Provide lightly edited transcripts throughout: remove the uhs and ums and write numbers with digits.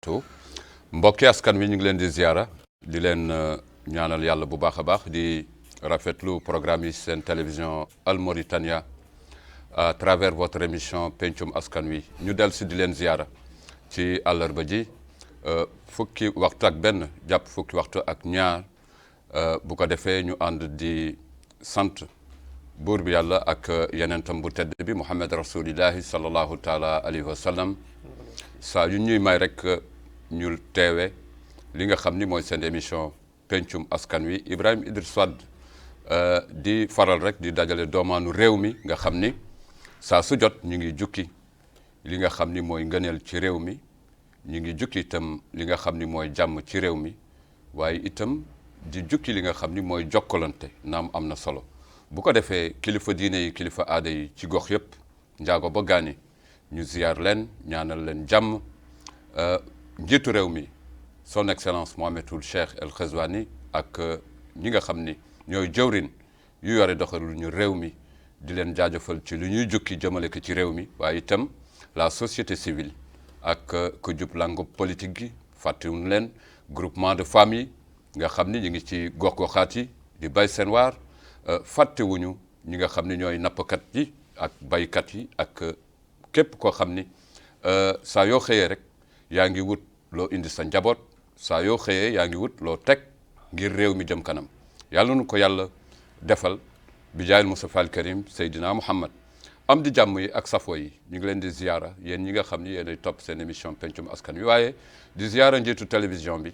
tout mbokki askan wi ñu ngi leen di ziara di leen ñaanal yàlla bu baax a baax di rafetlu programme yi seen télévision Al Mauritania à travers votre émission pencum askan wi ñu del si di leen ziara ci àllarba ji fukki waxtu ak benn jàpp fukki waxtu ak ñaar bu ko defee ñu ànd di sant buur bi yàlla ak yenentam bu tedd bi Muhammad rasulillahi sallallahu taala alayhi wa sallam saa yu ñuy may rek ñu teewe li nga xam ni mooy seen émission pencum askan wi Ibrahima Idriss Wade di faral rek di dajale doomaanu réew mi nga xam ni saa su jot ñu ngi jukki li nga xam ni mooy ngëneel ci réew mi ñu ngi jukki itam li nga xam ni mooy jàmm ci réew mi waaye itam di jukki li nga xam ni mooy jokkalante naam am na solo bu ko defee kilifa diine yi kilifa aada yi ci gox yëpp njaago ba gaani ñu ziyaar leen ñaanal leen jàmm njiitu réew mi son excellence Mohamed Cheikh El Ghazouani ak ñi nga xam ni ñooy jëwrin yu yore doxalul ñu réew mi di leen jaajëfal ci lu ñuy jukki jëmale ko ci réew mi waaye itam la société civile ak ku jub langue politique gi fàttewuñu leen groupement de famille nga xam ni ñu ngi ci gox-goxaat yi di bay seen waar fàttewuñu ñi nga xam ni ñooy nappkat yi ak baykat yi ak képp koo xam ni saa yoo xëyee rek yaa ngi wut loo indi sa njaboot saa yoo xëyee yaa ngi wut loo teg ngir réew mi jëm kanam yàlla nu ko yàlla defal bi jaayil Mustafa al Karim Seydina Muhammad am di jàmm yi ak safo yi ñu ngi leen di ziyaara yéen ñi nga xam ni yéenay topp seen émission pencum askan wi waaye di ziyaara njiitu télévision bi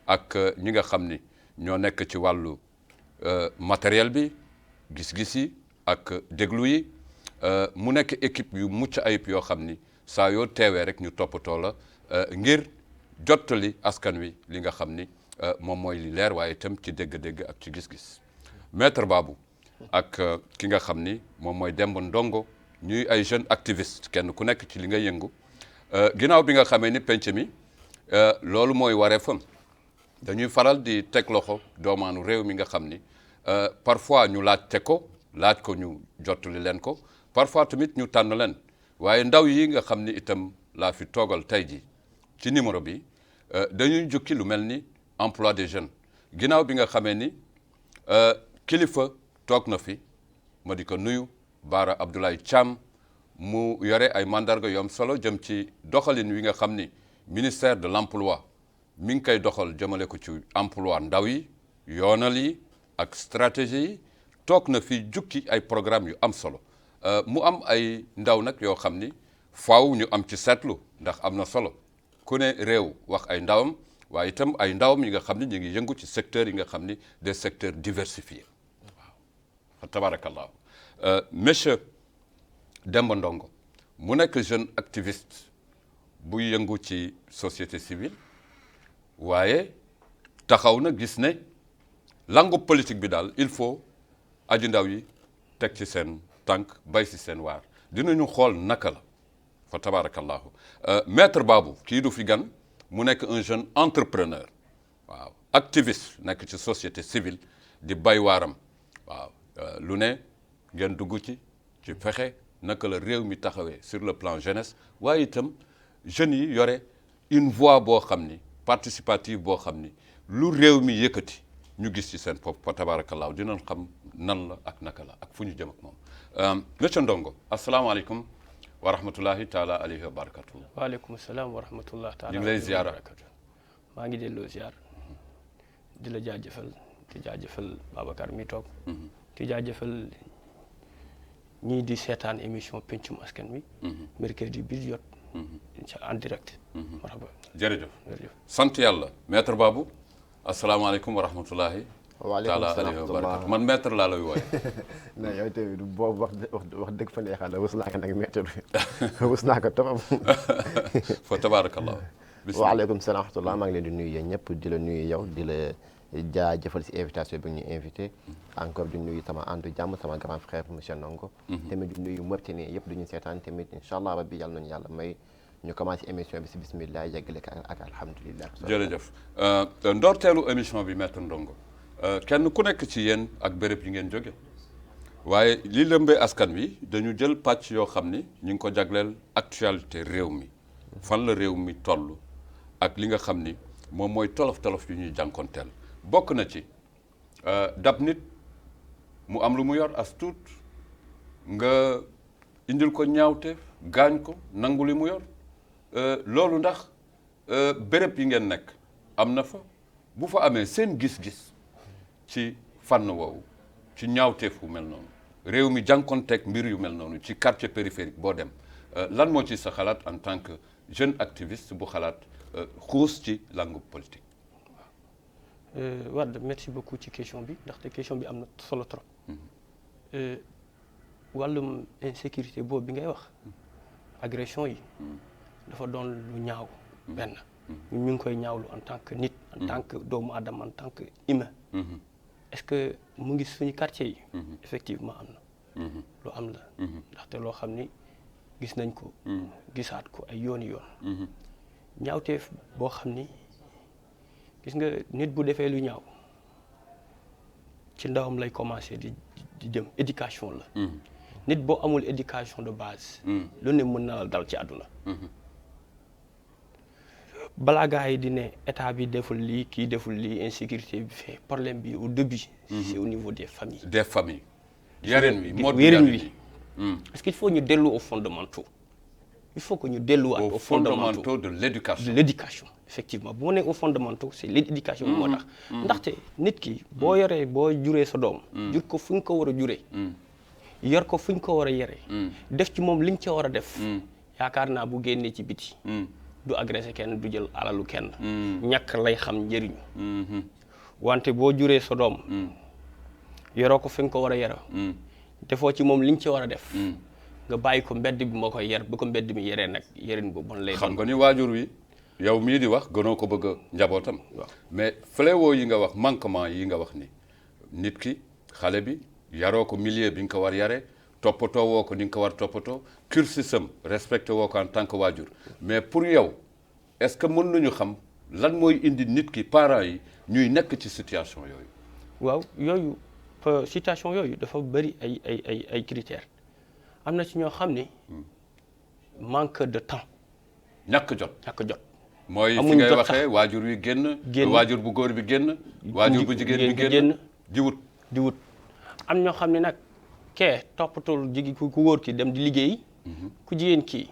ak ñi nga xam ni ñoo nekk ci wàllu matériel bi gis-gis yi ak déglu yi mu nekk équipe yu mucc ayib yoo xam ni saa yoo teewee rek ñu toppatoo la ngir jottali askan wi li nga xam ni moom mooy li leer waaye itam ci dégg-dégg ak ci gis-gis maître Babou ak ki nga xam ni moom mooy Demba Ndongo ñuy ay jeunes activistes kenn ku nekk ci li nga yëngu ginnaaw bi nga xamee ni penc mi loolu mooy wareefam dañuy faral di teg loxo doomaanu réew mi nga xam ni parfois ñu laaj ko ñu jottali leen ko parfois tamit ñu tànn leen waaye ndaw yi nga xam ni itam laa fi toogal tey ji ci numéro bi dañuy jukki lu mel ni emploi des jeunes ginnaaw bi nga xamee ni kilifa toog na fi ma di ko nuyu Bara Abdoulaye Thiam mu yore ay mandarga yom solo jëm ci doxalin wi nga xam ni ministère de l'emploi mi ngi koy doxal jëmale ko ci emploi ndaw yi yoonal yi ak stratégie yi toog na fi jukki ay programme yu am solo mu am ay ndaw nag yoo xam ni faaw ñu am ci seetlu ndax am na solo ku ne réew wax ay ndawam waaye itam ay ndawam yi nga xam ni ñu ngi yëngu ci secteurs yi nga xam ni des secteurs diversifiés waaw fa tabarakallah monsieur Demba Ndongo mu nekk jeune activiste buy yëngu ci société civile waaye taxaw na gis ne langue politique bi daal il faut aji ndaw yi teg ci seen tànk bay si seen waar dinañu xool naka la fa tabarakallahu maître Babou kii du fi gan mu nekk un jeune entrepreneur waaw activiste nekk ci société civile di bay waaram waaw lu ne ngeen dugg ci fexe naka la réew mi taxawee sur le plan jeunesse waaye itam jeunes yi yore une voix boo xam ni participative boo xam ni lu réew mi yëkkati ñu gis ci seen bopp fa tabarakallahu dinañ xam nan la ak naka la ak fu ñu jëm ak moom monsieur Ndongo asalaamaaleykum wa rahmatullahi taala alayhi wa barakatuh. waaleykum salaam wa rahmatullahi taala. ñu ngi lay ziara maa ngi delloo ziar di la jaajëfal di jaajëfal Babacar mi toog. di jaajëfal ñii di seetaan émission pencum askan wi. mercredi bi jot. en direct. marhaba jërëjëf sant yàlla maître Babou asalaamaaleykum wa rahmatullahi taala alayhi wa barakatuh man maître laa lay wooye non yow tamit boobu wax dëgg fa neexal la wës naa ko nag maître bi wës naa ko trop fa tabarakallah waaleykum salaam wa rahmatullah maa ngi leen di nuyu yéen ñëpp di la nuyu yow di la jaajëfal si invitation bi ñu invité encore di nuyu sama àndu jàmm sama grand frère monsieur Ndongo tamit di nuyu Mauritanie yëpp duñu seetaan tamit incha allah rabbi yàlla nañu yàlla may ñu commencé émission bi si bismillah yeggale ko ak alhamdulilah jërëjëf ndoorteelu émission bi maître Ndongo kenn ku nekk ci yéen ak béréb yi ngeen jóge waaye li lëmbee askan wi dañu jël pàcc yoo xam ni ñu ngi ko jagleel actualité réew mi fan la réew mi toll ak li nga xam ni moom mooy tolof-tolof yu ñuy jànkonteel bokk na ci dab nit mu am lu mu yor as tuut nga indil ko ñaawte gaañ ko nangu li mu yor loolu ndax béréb yi ngeen nekk am na fa bu fa amee seen gis-gis ci fànn woowu ci ñaawteef fu mel noonu réew mi jànkonteeg mbir yu mel noonu ci quartier périphérique boo dem lan moo ci sa xalaat en tant que jeune activiste bu xalaat xuus ci langue politique. Wade merci beaucoup ci question bi ndaxte question bi am na solo trop. wàllum insécurité boobu bi ngay wax agression yi dafa doon lu ñaaw benn ñu ngi koy ñaawlu en tant que nit en tant que doomu aadama en tant que humain est-ce que mu ngi suñu quartier yi effectivement am na lu am la ndaxte loo xam ni gis nañ ko gisaat ko ay yooni yoon ñaawteef boo xam ni gis nga nit bu defee lu ñaaw ci ndawam lay commencer di dem éducation la nit boo amul éducation de base lu ne mën na la dal ci àdduna balaa gars yi di ne état bi deful lii kii deful lii insécurité bi fait problème bi au début c'est au niveau des familles yarin wi parce qu'il faut ñu dellu aux fondamentaux il faut que ñu delluwaat aux fondamentaux de l'éducation effectivement bu ma nee aux fondamentaux c'est l'éducation moo tax ndaxte nit ki boo yoree boo juree sa doom jur ko fu ñu ko war a juree yor ko fu ñu ko war a yore def ci moom liñ ca war a def yaakaar naa bu génnee ci biti du agressé kenn du jël alalu kenn ñàkk lay xam njëriñu wante boo juree sa doom yoroo ko fi nga ko war a yore defoo ci moom liñ ci war a def nga bàyyi ko mbedd bi moo koy yer ba ko mbedd mi yeree nag yerin bu bon lay xam nga ni waajur wi yow mii di wax gënoo ko bëgg a njabootam mais fléau yi nga wax manquement yi nga wax ni nit ki xale bi yaroo ko milieu bi nga ko war yare toppatoo woo ko ni nga ko war toppatoo cursusam respecté woo ko en tant que waajur mais pour yow est-ce que mën nañu xam lan mooy indi nit ki parents yi ñuy nekk ci situation yooyu waaw yooyu situation yooyu dafa bëri ay critères am na ci ñoo xam ni manque de temps ñàkk jot mooy fi amuñ ngay jot waxee waajur wi génn waajur bu góor bi génn waajur bu jigéen bi génn di wut am ñoo xam ne nag kee toppatul ku góor ki dem di liggéey ku jigéen ki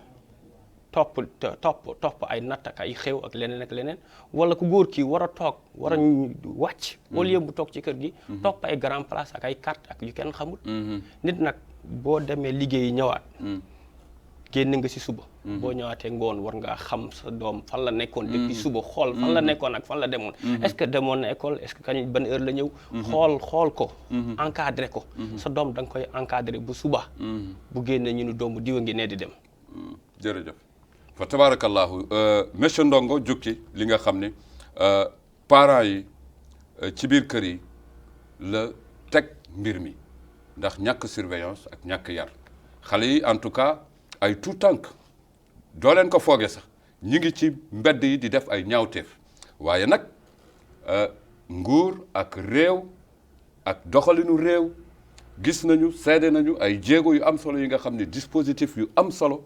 topp ay natt ak ay xew ak leneen wala ku góor ki war a toog war a wàcc au lieu bu toog ci kër gi topp ay grand place ak ay carte ak yu kenn xamul nit nag boo demee liggéey ñëwaat génn nga ci suba boo ñëwaatee ngoon war ngaa xam sa doom fan la nekkoon depuis suba xool fan la nekkoon ak fan la demoon est-ce que demoon na école est-ce que kañ ban heure la ñëw xool ko encadré ko sa doom da nga koy encadré bu suba bu génne ñu ni doomu diwa ngi ne di dem jërëjëf fa tabarakallahu monsieur Ndongo jukki li nga xam ni parents yi ci biir kër yi la teg mbir mi ndax ñàkk surveillance ak ñàkk yar xale yi en tout cas ay tout tànk doo leen ko fooge sax ñi ngi ci mbedd yi di def ay ñaawteef waaye nag nguur ak réew ak doxalinu réew gis nañu seede nañu ay jéego yu am solo yi nga xam ne dispositif yu am solo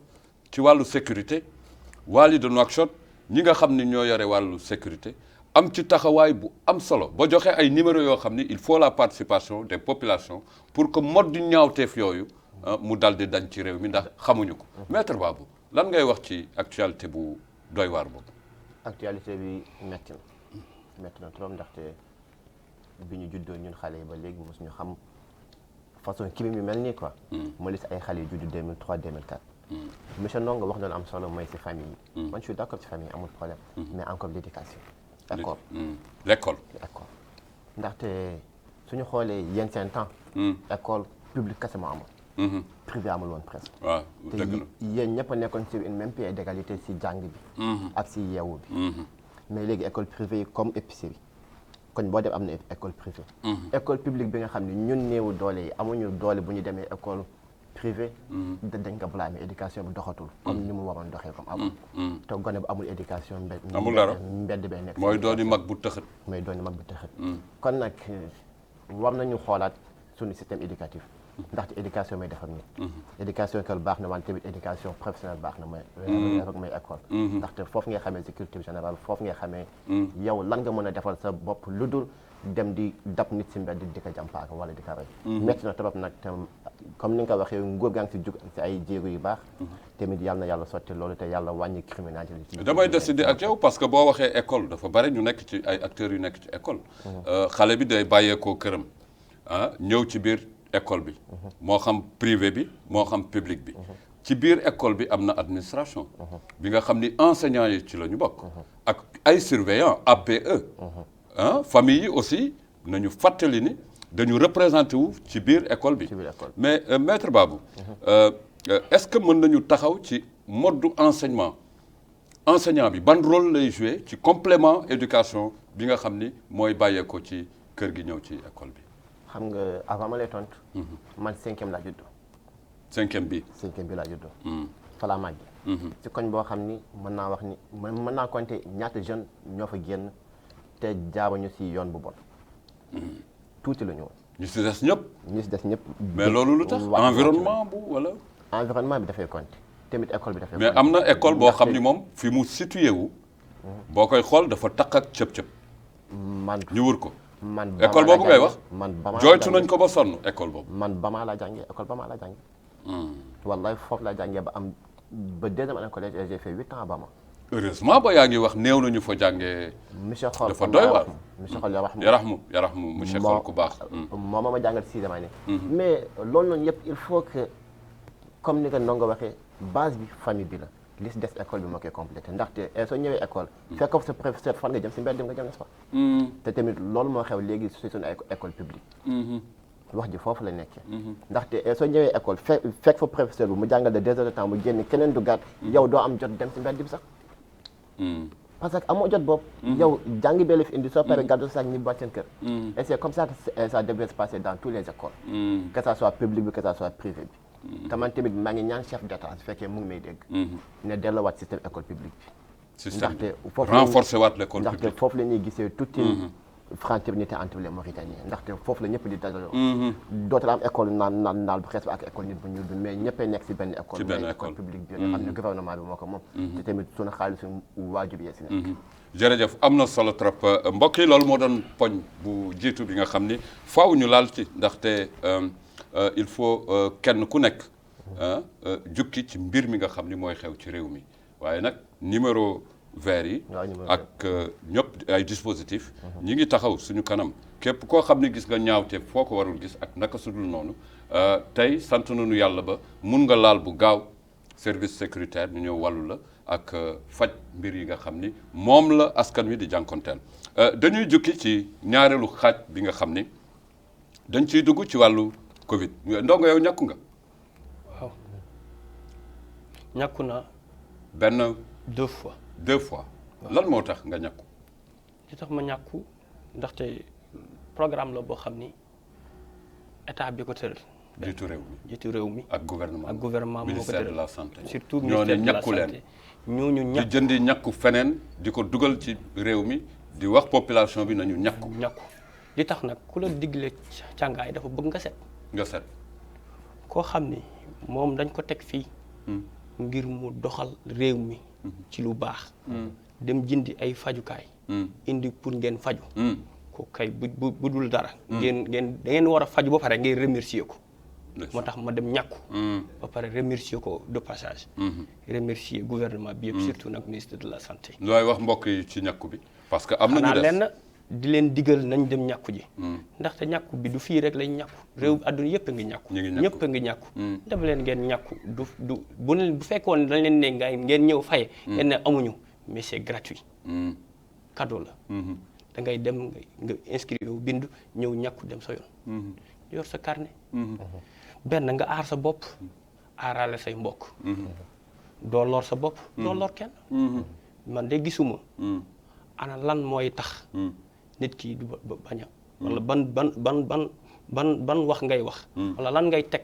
ci wàllu sécurité Wally de Nouakchott ñi nga xam ne ñoo yore wàllu sécurité am ci taxawaay bu am solo ba joxe ay numéro yoo xam ni il faut la participation des populations pour que mode du ñaawteef yooyu mu dal di dañ ci réew mi ndax xamuñu ko maître Babou lan ngay wax ci actualité bu doy waar boobu. actualité bi métti na trop ndaxte bi ñu juddoo ñun xale yi ba léegi mosuñu xam façon crime yu mel nii quoi. ma lis ay xale yu juddu 2003 2004. monsieur Ndongo wax na lu am solo mooy si famille yi. man je suis d'accord ci famille amul problème. mais encore l'éducation. l'école. ndaxte suñu xoolee yéen seen temps. école publique kese moo amoon. privé amul woon presque. waaw dëgg la te yéen ñëpp a nekkoon sur une même pied d'égalité si jàng bi. ak si yeewu bi. mais léegi école privée yi comme épicerie koñ boo dem am na école privée. école publique bi nga xam ne ñun néewu doole yi amuñu doole bu ñu demee école privée. dañ ko blâmer éducation bi doxatul. comme ni mu waroon doxee comme avant. te gone bu amul éducation amul dara mbedd bee nekk. mooy dooni mag bu tëxët. mooy dooni mag bu tëxët. kon nag war nañu xoolaat suñu système éducatif. ndaxte éducation may defar nit éducation école baax na wante tamit éducation professionnelle baax na may école ndaxte foofu ngay xamee si culture générale foofu ngay xamee yow lan nga mën a defal sa bopp lu dul dem di dab nit si mbedd di ko jàmpaaka wala di ko rey métti na trop nag te comme ni nga ko waxee nguur gaa ngi si jug si ay jéego yu baax tamit yàlla na yàlla sotti loolu te yàlla wàññi criminalité damay décider ak yow parce que boo waxee école dafa bari ñu nekk ci ay acteurs yu nekk ci école xale bi day bàyyeekoo këram ñëw ci biir école bi moo xam privé bi moo xam public bi ci biir école bi am na administration bi nga xam ni enseignants yi ci la ñu bokk ak ay surveillants APE famille yi aussi nañu fàttali ni dañu représenté wu ci biir école bi mais maître Babou est-ce que mën nañu taxaw ci mode enseignement enseignant bi ban rôle lay jouer ci complément éducation bi nga xam ni mooy bàyyeekoo ci kër gi ñëw ci école bi xam nga avant ma lay tontu man 5e laa juddoo 5e bi laa juddoo fa laa màggee ci koñ boo xam ni mën naa wax ni mën naa compter ñaata jeune ñoo fa génn te jaaruñu si yoon bu bon tuuti la ñu woon ñu si des ñëpp mais loolu lu tax environnement bu wala environnement bi dafay compter tamit école bi dafay mais am na école boo xam ni moom fi mu situé wu boo koy xool dafa taq ak cëp-cëp ñu wër ko école boobu ngay wax jooytu nañ ko ba sonn école boobu man Bama laa jàngee école Bama laa jàngee wallahi foofu laa jàngee ba am ba 2e année collège et j'ai fait 8 ans à Bama heureusement ba yaa ngi wax néew nañu fa jàngee monsieur Xool dafa doy waar monsieur Xool yarahmu monsieur Xool ku baax moom ma jàngal 6e année mais loolu noonu yëpp il faut que comme ni ko Ndongo waxee base bi famille bi la li si des école bi moo koy complété ndaxte soo ñëwee école fekk ko sa professeur fan nga jëm si mbedd nga jëm n'est-ce pas te tamit loolu moo xew léegi si suñu école publique wax ji foofu la nekkee ndaxte soo ñëwee école fekk fa professeur bi mu jàngal de 2 heures de temps mu génn keneen du gàtt yow doo am jot dem si mbedd bi sax parce que amoo jot boobu yow jàngi bee la fi indi soo paree gàddu sax ñibbi waat seen kër et c'est comme ça que ça devrait se passer dans tous les écoles que ça soit public bi que ça soit privé bi te man tamit maa ngi ñaan chef d'état su fekkee mu ngi may dégg ne delloowaat système école publique bi ndaxte renforcer waat l'école publique ndaxte foofu la ñuy gisee toute fraternité entre les Mauritaniens ndaxte foofu la ñëpp di dajaloo dootul am école naal bu xees bi ak école nit bu ñuul bi mais ñëppay nekk si benn école mooy école publique bi nga xam ne gouvernement bi moo ko moom te tamit suñu xaalisu waajur yi si nekk jërëjëf am na solo trop mbokk yi loolu moo doon poñ bu jiitu bi nga xam ni faaw ñu laal ci ndaxte il faut kenn ku nekk jukki ci mbir mi nga xam ni mooy xew ci réew mi waaye nag numéro vert yi ak ñëpp ay dispositif ñi ngi taxaw suñu kanam képp koo xam ne gis nga ñaawte foo ko warul gis ak naka sudul noonu tey sant nañu yàlla ba mun nga laal bu gaaw service sécuritaire ñu ñëw wàllu la ak faj mbir yi nga xam ni moom la askan wi di jànkonteel dañuy jukki ci ñaareelu xaaj bi nga xam ni dañ ciy dugg ci wàllu Covid Ndongo yow ñàkku nga waaw ñàkku naa benn 2 fois lan moo tax nga ñàkku li tax ma ñàkku ndaxte programme la boo xam ni état bi ko tëral jiitu réew mi ak gouvernement moo ko tëral ministère de la santé surtout ministère de la santé ñooñu ñàkku di jëndi ñàkku feneen di ko dugal ci réew mi di wax population bi nañu ñàkku li tax nag ku la digle càngaay dafa bëgg nga set koo xam ni moom dañ ko teg fii ngir mu doxal réew mi ci lu baax dem jëndi ay fajukaay indi pour ngeen faju ko kay bu dul dara ngeen da ngeen war a faju ba pare ngeen remercier ko moo tax ma dem ñàkku ba pare remercier ko de passage remercier gouvernement bi yëpp surtout nag ministre de la santé looy wax mbokk yi ci ñàkku bi parce que am na ñu lenn di leen digal nañ dem ñàkku ji ndaxte ñàkku bi du fii rek lañ ñàkku réew àdduna yëpp a ngi ñàkku ñëpp a ngi ñàkku def leen ngeen ñàkku du bu fekkoon dañ leen ne ngeen ñëw faye ngeen ne amuñu mais c'est gratuit cadeau la da ngay dem nga inscrire yow bindu ñëw ñàkku dem sa yoon yor sa carnet benn nga aar sa bopp aarale say mbokk doo lor sa bopp doo lor kenn man de gisuma ana lan mooy tax nit ki du bañ a wala ban wax ngay wax wala lan ngay teg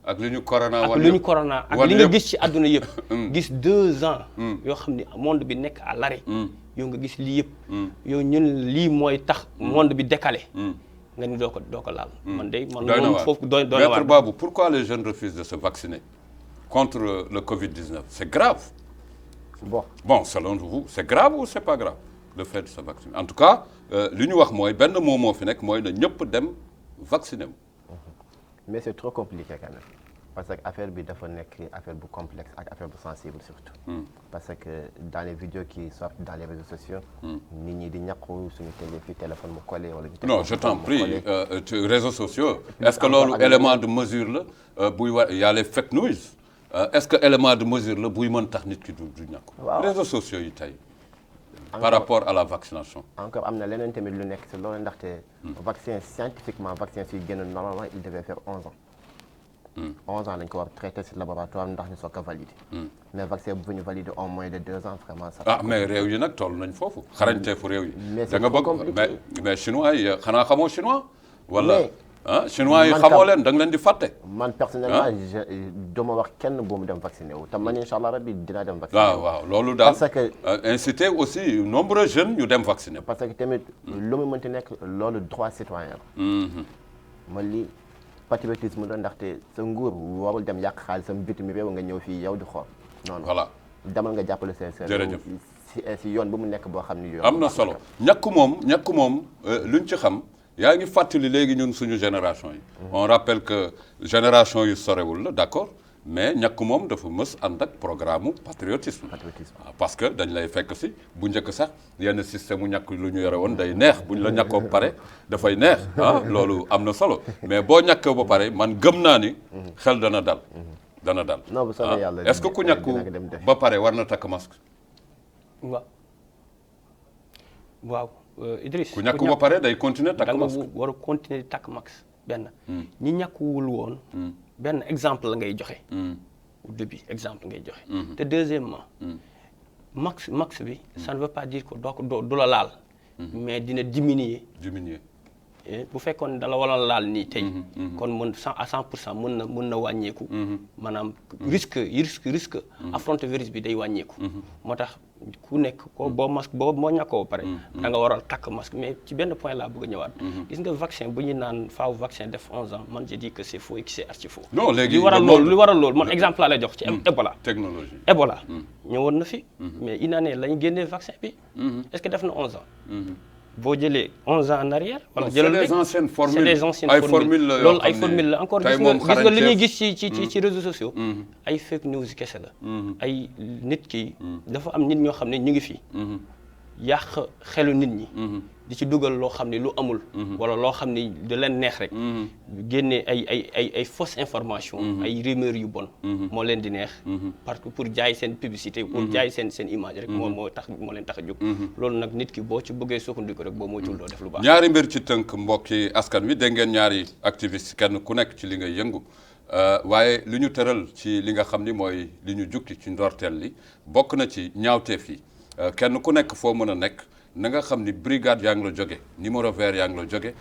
ak li ñu corona ak li ñu corona ak li nga gis ci àdduna yëpp gis 2 ans yoo xam ni monde bi nekk à l'arrêt yow nga gis lii yëpp yow ñun lii mooy tax monde bi décalé nga ni doo ko laal. man doy na moom waar foofu doy na Maître waar. Babou, pourquoi les jeunes refusent de se vacciner contre le Covid-19? C'est grave. Bon, selon vous, c'est grave ou c'est pas grave le fait de se vacciner? En tout cas, li ñu wax mooy benn mot moo fi nekk mooy na ñëpp dem vacciner wu. mais c'est trop compliqué quand même parce que affaire bi dafa nekk affaire bu complexe ak affaire bu sensible surtout. parce que dans les vidéos qui sortent dans les réseaux sociaux. nit ñi di ñàkku suñu téléphone mu collé wala. non je t'en prie réseaux sociaux. est-ce que loolu élément de mesure la buy war y a les fake news. est-ce que élément de mesure la buy mën tax nit ki du ñàkk. réseaux sociaux yi tey. par rapport à la vaccination. encore am na leneen tamit lu nekk si loolu ndaxte. vaccin scientifiquement vaccin suy génn normalement il devait faire 11 ans. 11 ans lañ ko war traité si laboratoire ndax ñu soog a validé. mais vaccin bu ñu validé en moins de 2 ans vraiment. ça mais réew yi nag toll nañ foofu. xarañteefu réew yi. mais da nga bëgg mais chinois yi xanaa xamoo chinois. wala chinois yi man xamoo leen da nga leen di fàtte. man personnellement duma wax kenn bu mu dem vacciné wu te man incha allah rabbi dinaa dem vacciné wu. waaw loolu daal parce que inciter aussi nombreux jeunes ñu dem vacciner. parce que tamit lu mu mënti nekk loolu droit citoyen la. man li patriotisme la ndaxte sa nguur warul dem yàq xaalisam bitim réew nga ñëw fii yow di xool. noonu voilà demal nga jàppale seen jërëjëf si yoon bu mu nekk boo xam ni yoon. am na solo ñàkk moom luñ ci xam. yaa ngi fàttali léegi ñun suñu génération yi. on rappelle que génération yu sorewul la d'accord mais ñàkk moom dafa mës ànd ak programme mu patriotisme. parce que dañ lay fekk si bu njëkk sax yenn système mu ñàkk lu ñu yore woon day neex buñ la ñàkkoo ba pare dafay neex loolu am na solo mais boo ñàkkoo ba pare man gëm naa ni xel dana dal. dana dal non bu soobee yàlla est-ce que ku ñàkku ba pare war na takk masque. waaw. Idriss ku ñàkk ba pare day continuer takk masque da nga war a continuer di takk masque benn. ñi ñàkkuwul woon. benn exemple la ngay joxe. au début exemple ngay joxe. te deuxièmement masque bi. ça ne veut pas dire que du la laal. mais dina diminuer. bu fekkoon dala wala laal nii tey. kon mën à 100% mën na wàññeeku. maanaam risque affronter virus bi day wàññeeku. moo tax ku nekk ko boo ñàkkoo ba pare. da nga war a takk masque mais ci benn point laa bëgg a ñëwaat. gis nga vaccin bu ñu naan faaw vaccin def 11 ans man je dis que c'est faux et que c'est archi faux. non léegi li waral loolu man exemple laa lay jox ci Ebola. technologie Ebola. ñëwoon na fi. mais une année lañ génnee vaccin bi. est-ce que def na 11 ans. boo jëlee 11 ans en arrière. wala jëlal c'est des anciennes formules c'est des anciennes formules loolu ay formules la encore gis nga li ñuy gis ci réseaux sociaux. ay fake news kese la. ay nit ki dafa am nit ñoo xam ne ñu ngi fi. yàq xelu nit ñi. di ci dugal loo xam ne lu amul. wala loo xam ne da leen neex rek. génne ay fausse information. ay rumeurs yu bon. moo leen di neex. parce que pour jaay seen publicité. pour jaay seen image rek. moo leen tax a jóg. loolu nag nit ki boo ci bëggee sukkandiku rek boo moytuwul doo def lu baax. ñaari mbir ci tënk mbokki askan wi dégg ngeen ñaari activiste kenn ku nekk ci li ngay yëngu. waaye li ñu tëral ci li nga xam ni mooy li ñu jukki ci ndorteel li bokk na ci ñaawteef yi. kenn ku nekk foo mën a nekk na nga xam ni brigade yaa ngi la jóge numéro vert yaa ngi la jóge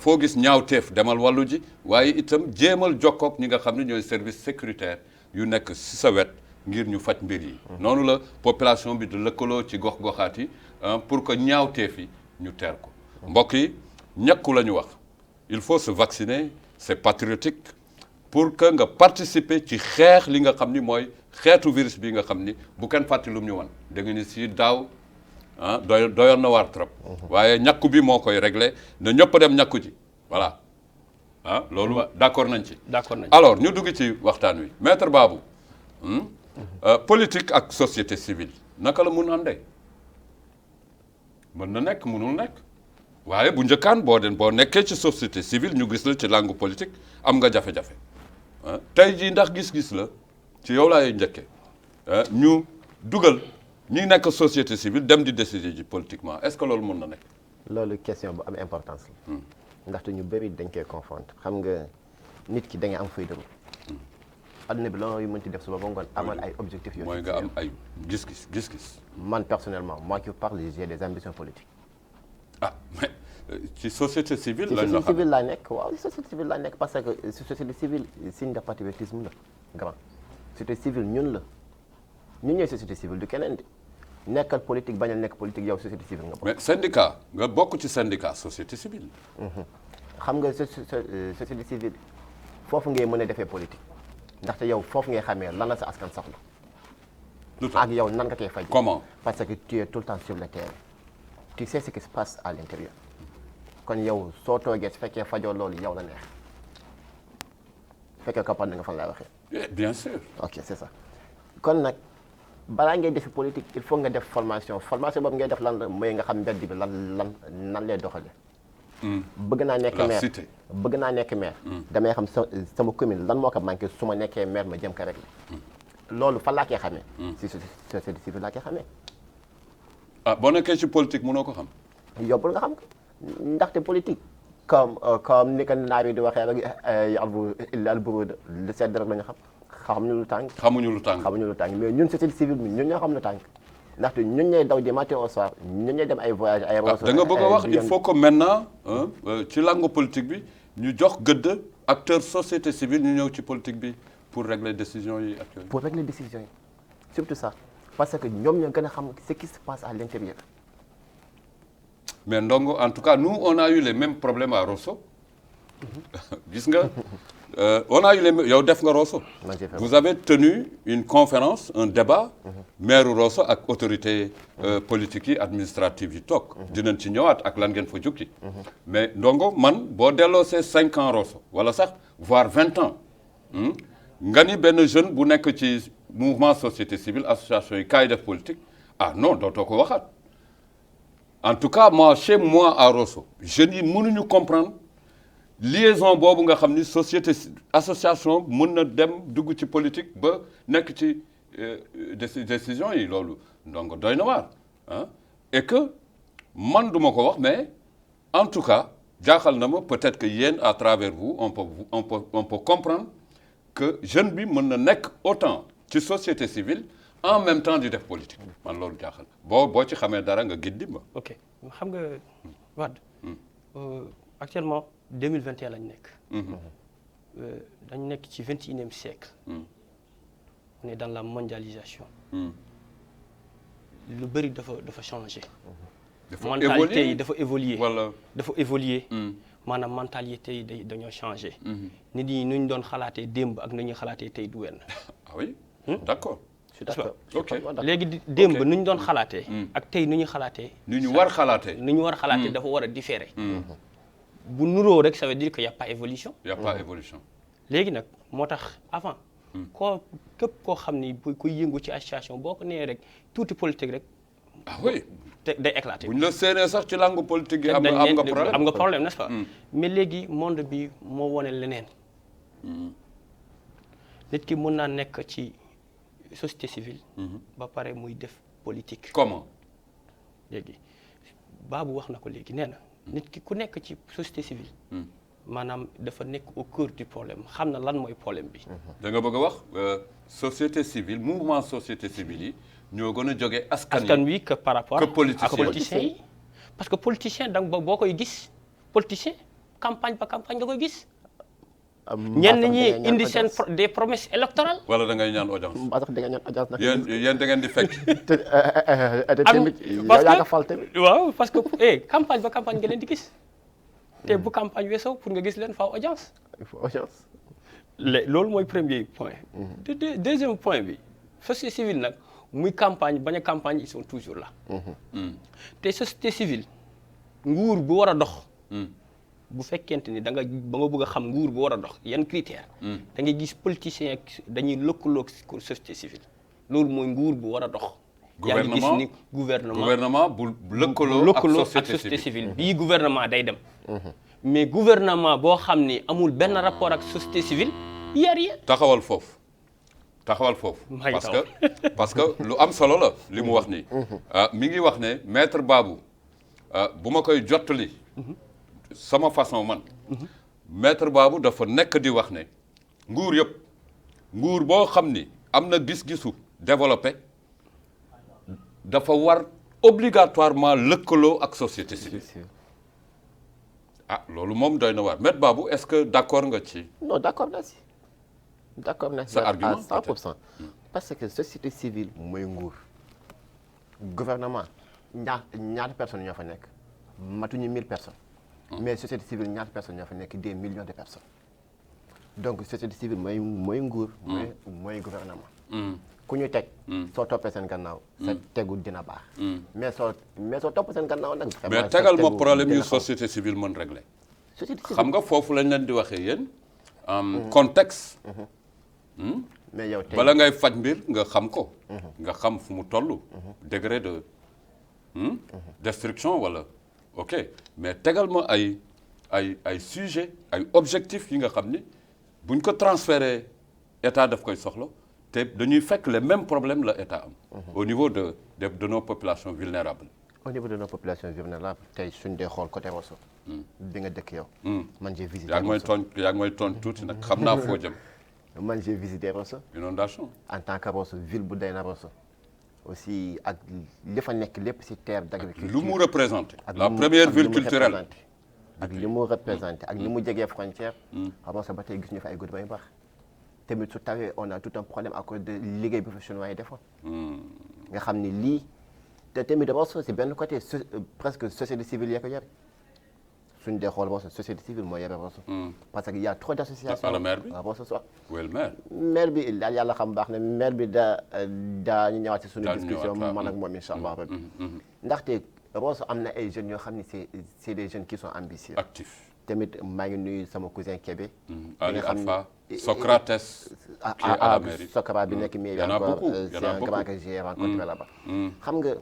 foo gis ñaawteef demal wàllu ji waaye itam jéemal jokkoog ñi nga xam ne ñooy service sécuritaire yu nekk si sa wet ngir ñu faj mbir yi. noonu la population bi di lëkkaloo ci gox-goxaat yi pour que ñaawteef yi ñu teer ko. mbokk yi ñàkku la ñu wax il faut se vacciner c'est patriotique pour que nga participer ci xeex li nga xam ni mooy xeetu virus bi nga xam ni bu kenn fàttalum ñu wan da nga ni si daaw doyoon na waar trop. waaye ñàkku bi moo koy réglé na ñëpp dem ñàkku ji voilà loolu d'accord nañ ci. alors ñu dugg ci waxtaan wi maître Babou politique ak société civile naka la mun àndee mën na nekk mënul nekk waaye bu njëkkaan boo nekkee ci société civile ñu gis la ci langue politique am nga jafe-jafe tey jii ndax gis-gis la ci yow laay njëkkee ñu dugal ñi nekk société civile dem di décider ji politiquement est-ce que loolu mën na nekk. loolu question bu am importance la. ndaxte ñu bëri dañ koy confondre xam nga nit ki da ngay am feuille de route. adduna bi loolu yu mënti def suba ba ngoon amal ay objectifs yooyu. mooy nga am ay gis-gis. man personnellement moi qui parle j'ai des ambitions politiques. mais ci société civile. lañ la xam ci société civile laa nekk waaw ci société civile laa nekk parce que société civile signe de patriotisme la grand. société civile ñun ñooy société civile du keneen di nekkal politique bañ a nekk politique yow société civile nga bokk. mais syndicat nga bokk ci syndicat société civile. xam nga société civile foofu ngay mën a defee politique ndaxte yow foofu ngay xamee lan la sa askan soxla. lu tax ak yow nan nga koy faj. comment. parce que tu es tout le temps sur le terrain tu sais ce qui se passe à l'intérieur kon yow soo toogee su fekkee fajoo loolu yow la neex su fekkee comprendre nga fan lay waxee. bien sûr. ok c'est ça kon nag balaa ngay defi politique il faut nga def formation boobu ngay def lan la mooy nga xam mbedd bi nan lay doxale bëgg naa nekk la maire cité. bëgg naa nekk maire. damay xam sama commune lan moo ko manqué su ma nekkee maire ma jëm ko rek loolu fan laa koy xamee. si société civile laa koy xamee. ah boo nekkee ci politique mënoo ko xam. yobbul nga xam ko ndaxte politique comme ni ko naar yi di waxee rek alburu lu sedd rek la ñu xam xamuñu lu tàng. xamuñu lu tàng. xamuñu lu tàng mais ñun société civile bi ñun ñoo xam lu tàng ndaxte ñun ñooy daw di matin au soir ñun ñooy dem ay voyage ay da nga bëgg a wax il faut que maintenant ci langue politique bi ñu jox gëdd acteur société civile ñu ñëw ci politique bi pour régler décisions yi ak yooyu. pour régler décisions yi surtout ça parce que ñoom ñoo gën a xam ce qui se passe à l'intérieur. mais Ndongo en tout cas nous on a eu les mêmes problèmes à Rosso gis nga on a eu les mêmes yow def nga Rosso. vous avez tenu une conférence un débat. maire Rosso ak autorité politique yi administrative yi toog. dinañ ci ñëwaat ak lan ngeen fa jukki. mais Ndongo man boo delloosee 5 ans Rosso wala sax voire 20 ans. nga ni benn jeune bu nekk ci mouvement société civile association yi kaay def politique ah non dootoo ko waxaat en tout cas moi chez moi à Rosso jeunes yi mënuñu comprendre liaison boobu nga xam ni société association mën na dem dugg ci politique ba nekk ci décision yi loolu donc doy na waar ah et que man duma ko wax mais en tout cas jaaxal na ma peut-être que yéen à travers vous on peut comprendre que jeune bi mën na nekk autant ci société civile en même temps di def politique man loolu jaaxal boo ci xamee dara nga giddi ma. ok xam nga Wade actuellement 2021 lañ nekk. dañ nekk ci 21e siècle. on est dans la mondialisation. lu bëri dafa changé. mentalité yi dafa évoluer wala dafa évoluer. maanaam mentalité yi dañoo changé. nit ñi nu ñu doon xalaatee démb ak nu ñuy xalaatee tey du wenn. ah oui d'accord. ok léegi démb nu ñu doon xalaatee. ak tey nu ñu xalaatee. nu ñu war xalaatee. nu ñu war xalaatee dafa war a différer. bu nuroo rek ça veut dire que y a pas évolution. y a pas évolution. léegi nag moo tax avant. képp koo xam ni bu koy yëngu ci association boo ko nee rek tuuti politique rek. ah oui. day éclaté. bu ñu la séenee sax ci langue politique yi am nga problème n'est-ce pas. mais léegi monde bi moo wone leneen. nit ki mën naa nekk ci société civile. ba pare muy def politique. comment. léegi Babou wax na ko léegi nee na. nit ki ku nekk ci société civile. maanaam dafa nekk au cœur du problème xam na lan mooy problème bi. da nga bëgg a wax société civile mouvement société civile yi ñoo gën a jógee askan wi que par rapport que politiciens yi parce que politicien donc boo koy gis politicien campagne ba campagne nga koy gis. ñenn ñi indi seen des promesses électorales. wala da ngay ñaan audience. ba tax da nga ñaan audience nag. yéen da ngeen di fekk. tamit yow yaa ko fal tamit. waaw parce que campagne ba campagne nga leen di gis. te bu campagne weesoo pour nga gis leen faaw audience. il faut audience. loolu mooy premier point. deuxième point bi société civile nag muy campagne bañ a campagne ils sont toujours là. te société civile nguur bu war a dox. bu fekkente ni ba nga bëgg a xam nguur bu war a dox yan critères. da ngay gis politiciens dañuy lëkkaloo société civile loolu mooy nguur bu war a dox. yaa ngi gis ni gouvernement bu lëkkaloo ak société civile bii gouvernement day dem. mais gouvernement boo xam ni amul benn rapport ak société civile y a rien. taxawal foofu. parce que lu am solo la li mu wax nii. mi ngi wax ne maître Babou bu ma koy jottali. sama façon man. maître Babou dafa nekk di wax ne nguur yëpp nguur boo xam ni am na gis-gisu développé. dafa war obligatoirement lëkkaloo ak société civile. loolu moom doy na waar maître Babou est-ce que d'accord nga ci. non d'accord naa si. d'accord naa si sa argument à 100%. parce que société civile mooy nguur. gouvernement ñaata personnes ñoo fa nekk matuñu 1000 personnes. mais société civile ñaata personnes ñoo fa nekk des millions de personnes donc société civile mooy nguur mooy gouvernement ku ñu teg soo toppee seen gannaaw sa tegu dina baax mais soo topp seen gannaaw nag mais tegal ma problème yu société civile mën régler société civile xam nga foofu lañ leen di waxee yéen contexte mais yow tey bala ngay faj mbir nga xam ko nga xam fu mu toll degré de destruction wala ok mais tegal ma ay sujet ay objectifs yi nga xam ni buñ ko transféré état daf koy soxla te dañuy fekk les mêmes problèmes la état am au niveau de nos populations vulnérables au niveau de nos populations vulnérables tey suñ dee xool côté Rosso bi nga dëkk yow man j'ai visité yaa ngi may tooñ tuuti nag xam naa foo jëm man j'ai visité Rosso inondation en tant que Rosso ville bu day na Rosso aussi ak li fa nekk lépp ci terre d'agriculture lu mu représenté la première ville culturelle ak li mu représenté ak li mu jegee frontière Rosso ba tey gis ñu fa ay goudron yu baax tamit su tawee on a tout un problème à cause de liggéey bi fa chinois yi defoon nga xam ni lii te tamit Rosso si benn côté presque société civile yaa ko yore suñ dee xool Rosso société civile moo yore Rosso parce que y a trop d'associations la maire bi Rosso so oui le maire maire bi daal yàlla xam baax na maire bi daa ñu ñëwaat si suñu discussion man ak moom incha allah rabbi ndaxte Rosso am na ay jeunes yoo xam ne c'est des jeunes qui sont ambitieux actif tamit maa ngi nuyu sama cousin Kébé Ali Alpha Socrates qui est à la mairie Socrates bi nekk mairie encore c'est un grand que j'ai rencontré là-bas xam nga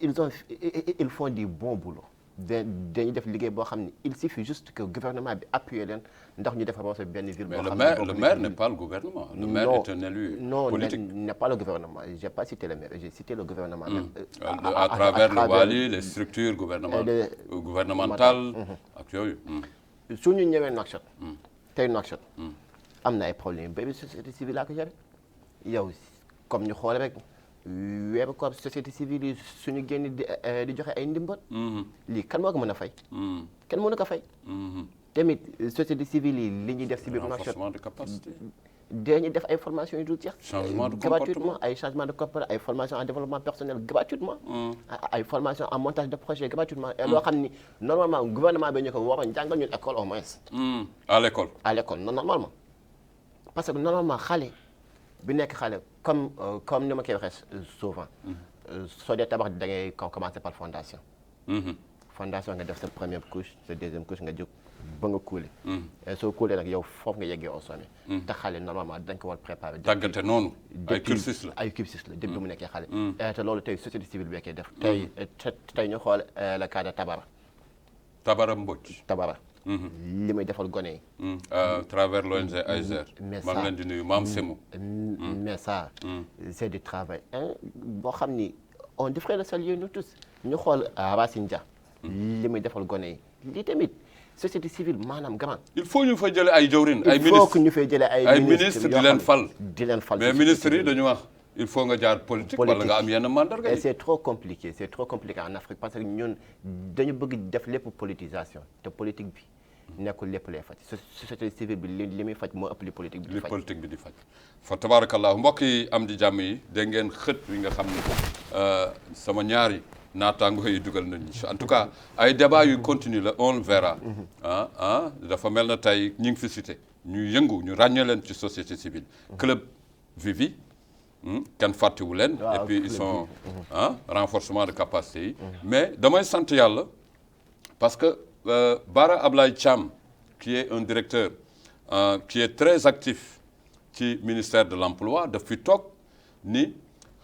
ils font du bon boulot dañuy def liggéey boo xam ne il suffit juste que gouvernement bi appuyer leen ndax ñu def Rosso benn ville boo xam ne le maire n'est pas le gouvernement le maire est un élu politique non n'est pas le gouvernement j'ai pas cité le maire j'ai cité le gouvernement à travers le Wali les structures gouvernementales ak yooyu su ñu ñëwee Nouakchott tey Nouakchott am na ay problème yu bëri société civile laa ko yore yow comme ñu xool rek weeru koor société civile yi suñu génn di joxe ay ndimbal lii kan moo ko mën a fay kenn mënu ko fay tamit société civile yi li ñuy def si biir Nouakchott renforcement de capacité dañuy def ay formation yu dul jeex gratuitement ay changement de comportement ay formation en développement personnel gratuitement ay formation en montage de projet gratuitement et loo xam ni normalement gouvernement bi ñu ko waroon jàngal ñun école au moins à l'école normalement parce que normalement xale bi nekk xale comme ni ma koy waxee souvent soo dee tabax da ngay commencer par fondation fondation nga def sa première couche sa deuxième couche nga jóg ba nga kuule et soo kuulee nag yow foofu nga yeggee au sommet te xale normalement dañ ko war préparer tàggate noonu ay cursus la depuis mu nekkee xale te loolu tey société civile bi koy def tey ñu xool le cas de Tabara Mbodj li may defal gone yi à travers l'ONG Aizer maa ngi leen di nuyu Maam Semou mais ça c'est du travail boo xam ni on devrait le saluer nous tous ñu xool Racine Dia li may defal gone yi lii tamit société civile maanaam grand il faut ñu fay jëlee ay jawrin ay il faut que ñu fay jëlee ay ministre di leen fal mais ministres yi dañu wax il faut nga jaar politique wala nga am yenn mandarga et c'est trop compliqué en Afrique parce que ñun dañu bëgg def lépp politisation te politique bi nekkul lépp lay faj société civile bi li muy faj moo ëpp li politique bi di faj fa tabarakallah mbokk yi am di jàmm yi dégg ngeen xët wi nga xam ne sama ñaari naataango yi dugal nañu en tout cas ay débat yu continue la on verra dafa mel na tey ñi ngi fi cité ñu yëngu ñu ràññee leen ci société civile club Vivi kenn fàttewu leen et puis ils sont renforcement de capacité yi mais damay sant yàlla parce que Bara Ablaye Thiam qui est un directeur qui est très actif ci ministère de l'emploi daf fi toog ni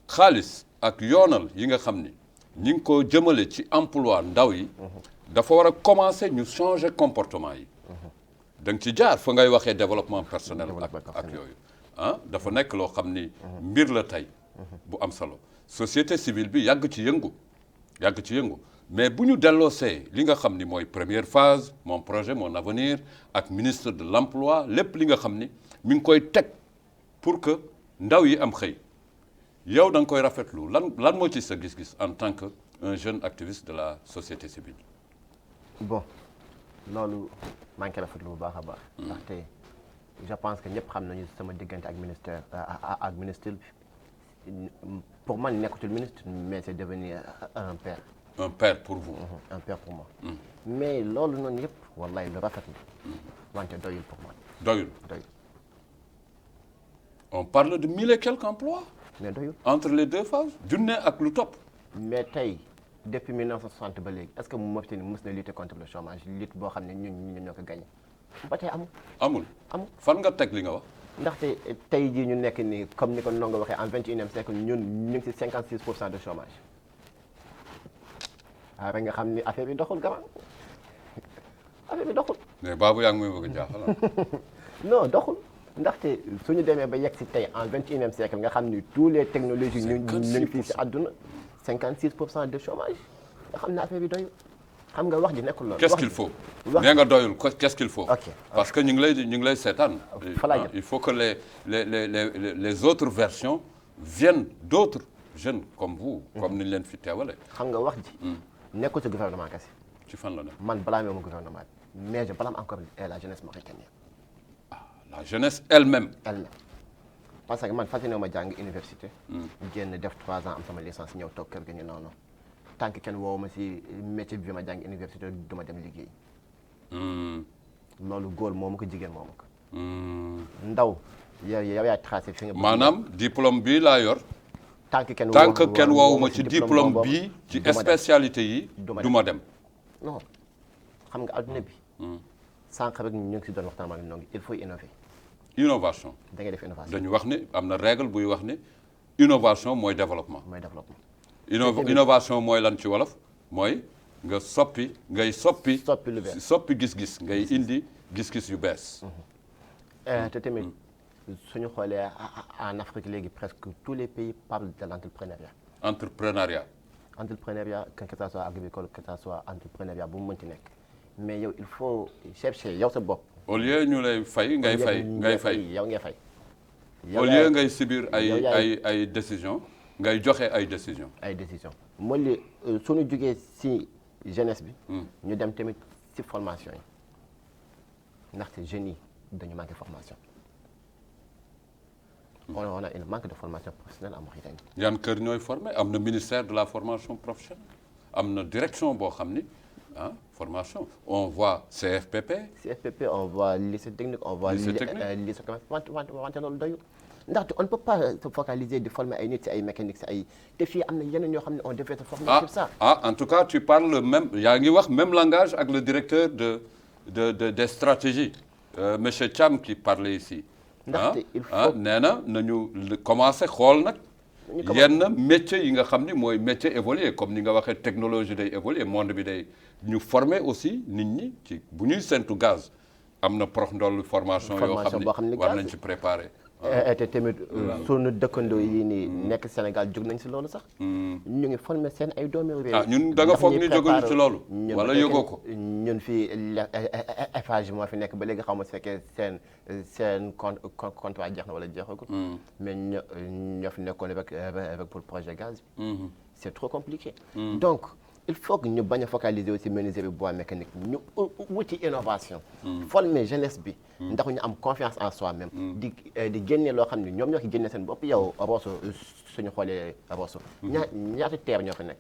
xaalis ak yoonal yi nga xam ni ñi ngi ko jëmale ci emploi ndaw yi dafa war a commencer ñu changer comportement yi da nga ci jaar fa ngay waxee développement personnel ak yooyu dafa nekk loo xam ni mbir la tey bu am solo société civile bi yàgg ci yëngu mais bu ñu delloosee li nga xam ni mooy première phase mon projet mon avenir ak ministre de l'emploi lépp li nga xam ni mi ngi koy teg pour que ndaw yi am xëy yow da nga koy rafetlu lan moo ci sa gis-gis en tant que un jeune activiste de la société civile bon loolu maa ngi koy rafetlu bu baax a baax ndaxte je pense que ñëpp xam nañu sama diggante ak ministre bi pour man nekkatul ministre mais c'est devenu un père un père pour vous un père pour moi mais loolu noonu yëpp wallahi lu rafet la wante doyul pour moi. doyul. doyul on parle de 1000 et quelques emplois mais doyul. entre les deux phases. junne ak lu topp. mais tey depuis 1960 ba léegi est-ce que Mauritanie mës na lutter contre le chômage lutte boo xam ne ñun ñoo ko gagné ba tey amul. amul. amul fan nga teg li nga wax. ndaxte tey jii ñu nekk nii comme ni ko Ndongo waxee en 21e siècle ñun ñu ngi ci 56% de chômage waaw rek nga xam ni affaire bi doxul garaan affaire bi doxul. mais Babou yaa ngi may bëgg a jaaxal. non doxul ndaxte suñu demee ba yegg si tey en 21e siècle nga xam ni tous les technologies ñu ngi fii si àdduna 56% de chômage nga xam ne affaire bi doyul xam nga wax ji nekkul loolu. qu'est-ce qu'il faut. nee nga doyul qu'est-ce qu'il faut. ok parce que ñu ngi lay seetaan. fa laa jëm. il faut que les autres versions viennent d'autres jeunes comme vous. comme ni ñu leen fi teewale. xam nga wax ji. nekkul ci gouvernement kese. ci fan la ne. man balaa ma gouvernement bi mais je blâme encore la jeunesse mauritanienne. la jeunesse elle-même. elle-même parce que man fàttali ne ma jàng université. génn def 3 ans am sama licence ñëw toog kër ga ñu noonu tant que kenn woowu ma si métier bi ma jàng université du ma dem liggéey. loolu góor moomu ko jigéen moomu ko. ndaw yow yaay tracé fi nga. maanaam diplôme bi laa yor. tant que kenn woowu ma ci diplôme bi ci spécialité yi. du ma dem. non xam nga adduna bi. sànq rek ñu ngi si doon waxtaan ak ñoom il faut innover. innovation. da ngay def innovation dañu wax ne am na règle buy wax ne innovation mooy développement. mooy développement. innovation mooy lan ci wolof mooy nga soppi lu bees soppi gis-gis ngay indi gis-gis yu bees. te tamit suñu xoolee en Afrique léegi presque tous les pays parlent de l'entrepreneuriat. entrepreneuriat que ça soit agricole que ça soit entrepreneuriat bu mu mënti nekk mais yow il faut chercher yow sa bopp. au lieu ñu lay fay ngay fay yow ngay fay. au lieu ngay subir ay décisions ngay joxe ay décisions. mooy li suñu jugee si jeunesse bi. ñu dem tamit si formation yi ndaxte jeunes yi dañu manqué formation. on a un manque de formation professionnelle en Mauritanie. yan kër ñooy formé am na ministère de la formation professionnelle am na direction boo xam ni formation on voit CFPP. on voit lycée technique on voit lycée wante loolu doyul ndaxte on ne peut pas se focaliser di former ay nit si ay mécanique si ay te fii am na yeneen ñoo xam ne on devait se former sur ça. En tout cas tu parles le même yaa ngi wax même langage ak le directeur des stratégies monsieur Thiam qui parlait ici. ndaxte il faut nee na nañu commencé xool nag. yenn métier yi nga xam ni mooy métier évolué comme ni nga waxee technologie day évolué monde bi day ñu former aussi nit ñi ci bu ñuy sentu gaz am na prox ndollu formation yoo xam ni war nañ ci préparer. te tamit sunu dëkkandoo yi nii nekk Sénégal jóg nañ si loolu sax. ñu ngi former seen ay doomi réew. ñun da nga foog ni jóguñu ci loolu. wala yëgoo ko ñun fii Eiffage moo fi nekk ba léegi xaw ma su fekkee seen contrat jeex na wala jeexagul. mais ñoo fi nekkoon avec pour projet gaz bi. c'est trop compliqué. donc il faut que ñu bañ a focaliser aussi menuiserie bois mécanique ñu wuti innovation. former jeunesse bi. ndax ñu am confiance en soi-même. di génne loo xam ne ñoom ñoo ko génne seen bopp yow Rosso suñu xoolee Rosso. ñaata terre ñoo fi nekk.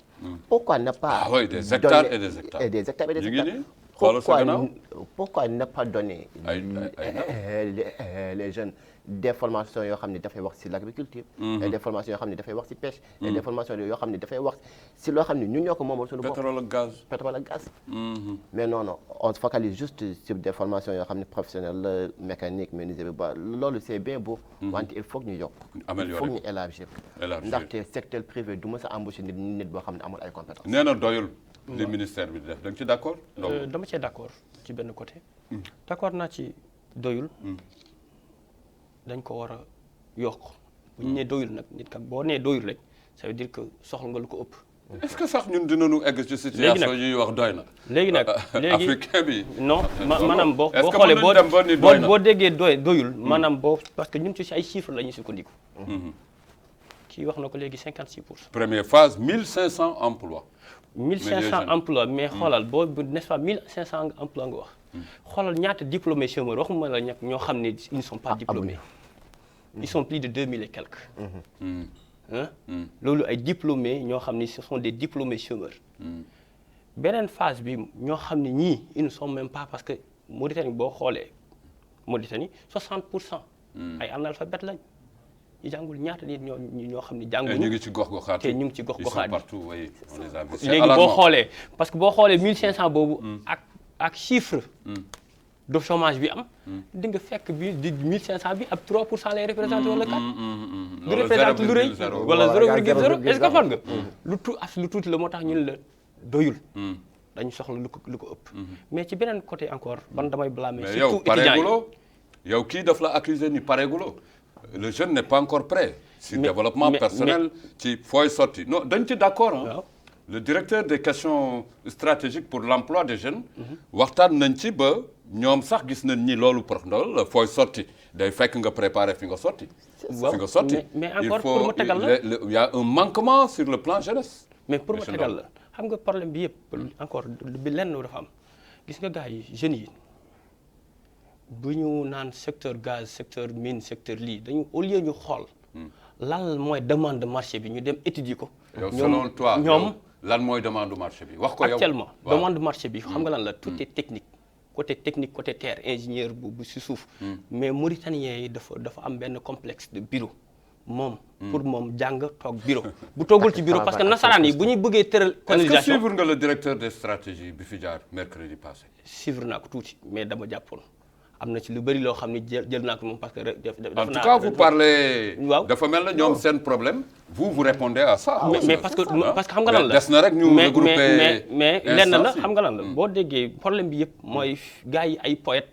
pourquoi ne pas. des hectares et des hectares. et des hectares et des hectares. pourquoi ne pas donner les jeunes des formations yoo xam ne dafay wax ci l'agriculture. et des formations yoo xam ne dafay wax ci pêche. et des formations yoo xam ne dafay wax ci loo xam ne ñun ñoo ko moomal suñu bopp. pétrole ak gaz. mais non on se focalise juste sur des formations yoo xam ne professionnelles mécanique menuiserie bois loolu c'est bien beau. wante il faut que ñu yokk. il faut que ñu élargir. ndaxte secteur privé du mës a embaucher nit boo xam ne amul ay compétences. nee na doyul. li ministère bi di def da nga ci d'accord. dama cee d'accord ci benn côté. d'accord naa ci doyul. dañ ko war a yokk. bu ñu nee doyul nag nit kat boo nee doyul rek ça veut dire que soxla nga lu ko ëpp. est-ce que sax ñun dinañu egg ci situation yi wax doy na. léegi nag africain bi. non maanaam boo xoolee boo déggee doyul. maanaam parce que ñun ci ay chiffres la ñuy sukkandiku. kii wax na ko léegi 56%. première phase 1500 emplois. 1500 emplois mais xoolal boo n'est-ce pas 1500 emplois nga wax. xoolal ñaata diplômés chômeurs waxuma la ñoo xam ne ils ne sont pas diplômés. ils sont plus de 2000 et quelques. loolu ay diplômés ñoo xam ne ce sont des diplômés chômeurs. beneen phase bi ñoo xam ne ñii ils ne sont même pas parce que Mauritanie boo xoolee Mauritanie 60% ay analphabètes lañ ñu jàngul ñaata nit ñoo xam ne jànguñu. ñu ngi ci gox-goxaat te ñu ngi ci gox-goxaat partout oui on les a vus. léegi boo xoolee parce que boo xoolee 1500 boobu. ak chiffre. de chômage bi am. di nga fekk bi di 1500 bi ab 3% lay représenté wala 4. du représenté lu rëy wala 0,0 est-ce que xam nga. lu tuuti la moo tax ñun la doyul. dañu soxla lu ko ëpp. mais ci beneen côté encore ban damay blâmer. surtout étudiants yi yow kii daf la accuser ni pareeguloo le jeune n'est pas encore prêt. si développement personnel ci fooy sotti non dañ ci d'accord ah. le directeur des questions stratégiques pour l'emploi des jeunes. waxtaan nañ ci ba ñoom sax gis nañ ni loolu prof ndol fooy sotti day fekk nga préparer fi nga sotti. fi nga sotti mais encore pour ma tegal la il y a un manquement sur le plan jeunesse. mais pour ma tegal la xam nga problème bi yëpp encore bi lenn dafa am gis nga gars yi jeunes yi bu ñu naan secteur gaz secteur mine secteur lii dañu au lieu ñu xool lan mooy demande de marché bi ñu dem étudier ko. yow selon toi ñoom lan mooy demande marché bi wax ko yow. actuellement demande marché bi xam nga lan la tout est technique côté terre ingénieur bu si suuf. mais Mauritaniens yi dafa am benn complexe de bureau moom. pour moom jàng toog bureau. bu toogul ci bureau parce que nasaraan yi bu ñuy bëggee tëral. colonisation est-ce que suivre nga le directeur des stratégies bi fi jaar mercredi passé. suivre naa ko tuuti mais dama jàppoon am na ci lu bëri loo xam ne jël naa ko moom parce que. en tout cas vous parlez. waaw dafa mel na ñoom seen problème. vous répondez à ça. mais parce que xam nga lan la des na rek ñu regrouper mais lenn la xam nga lan la boo déggee problème bi yëpp mooy gars yi ay poètes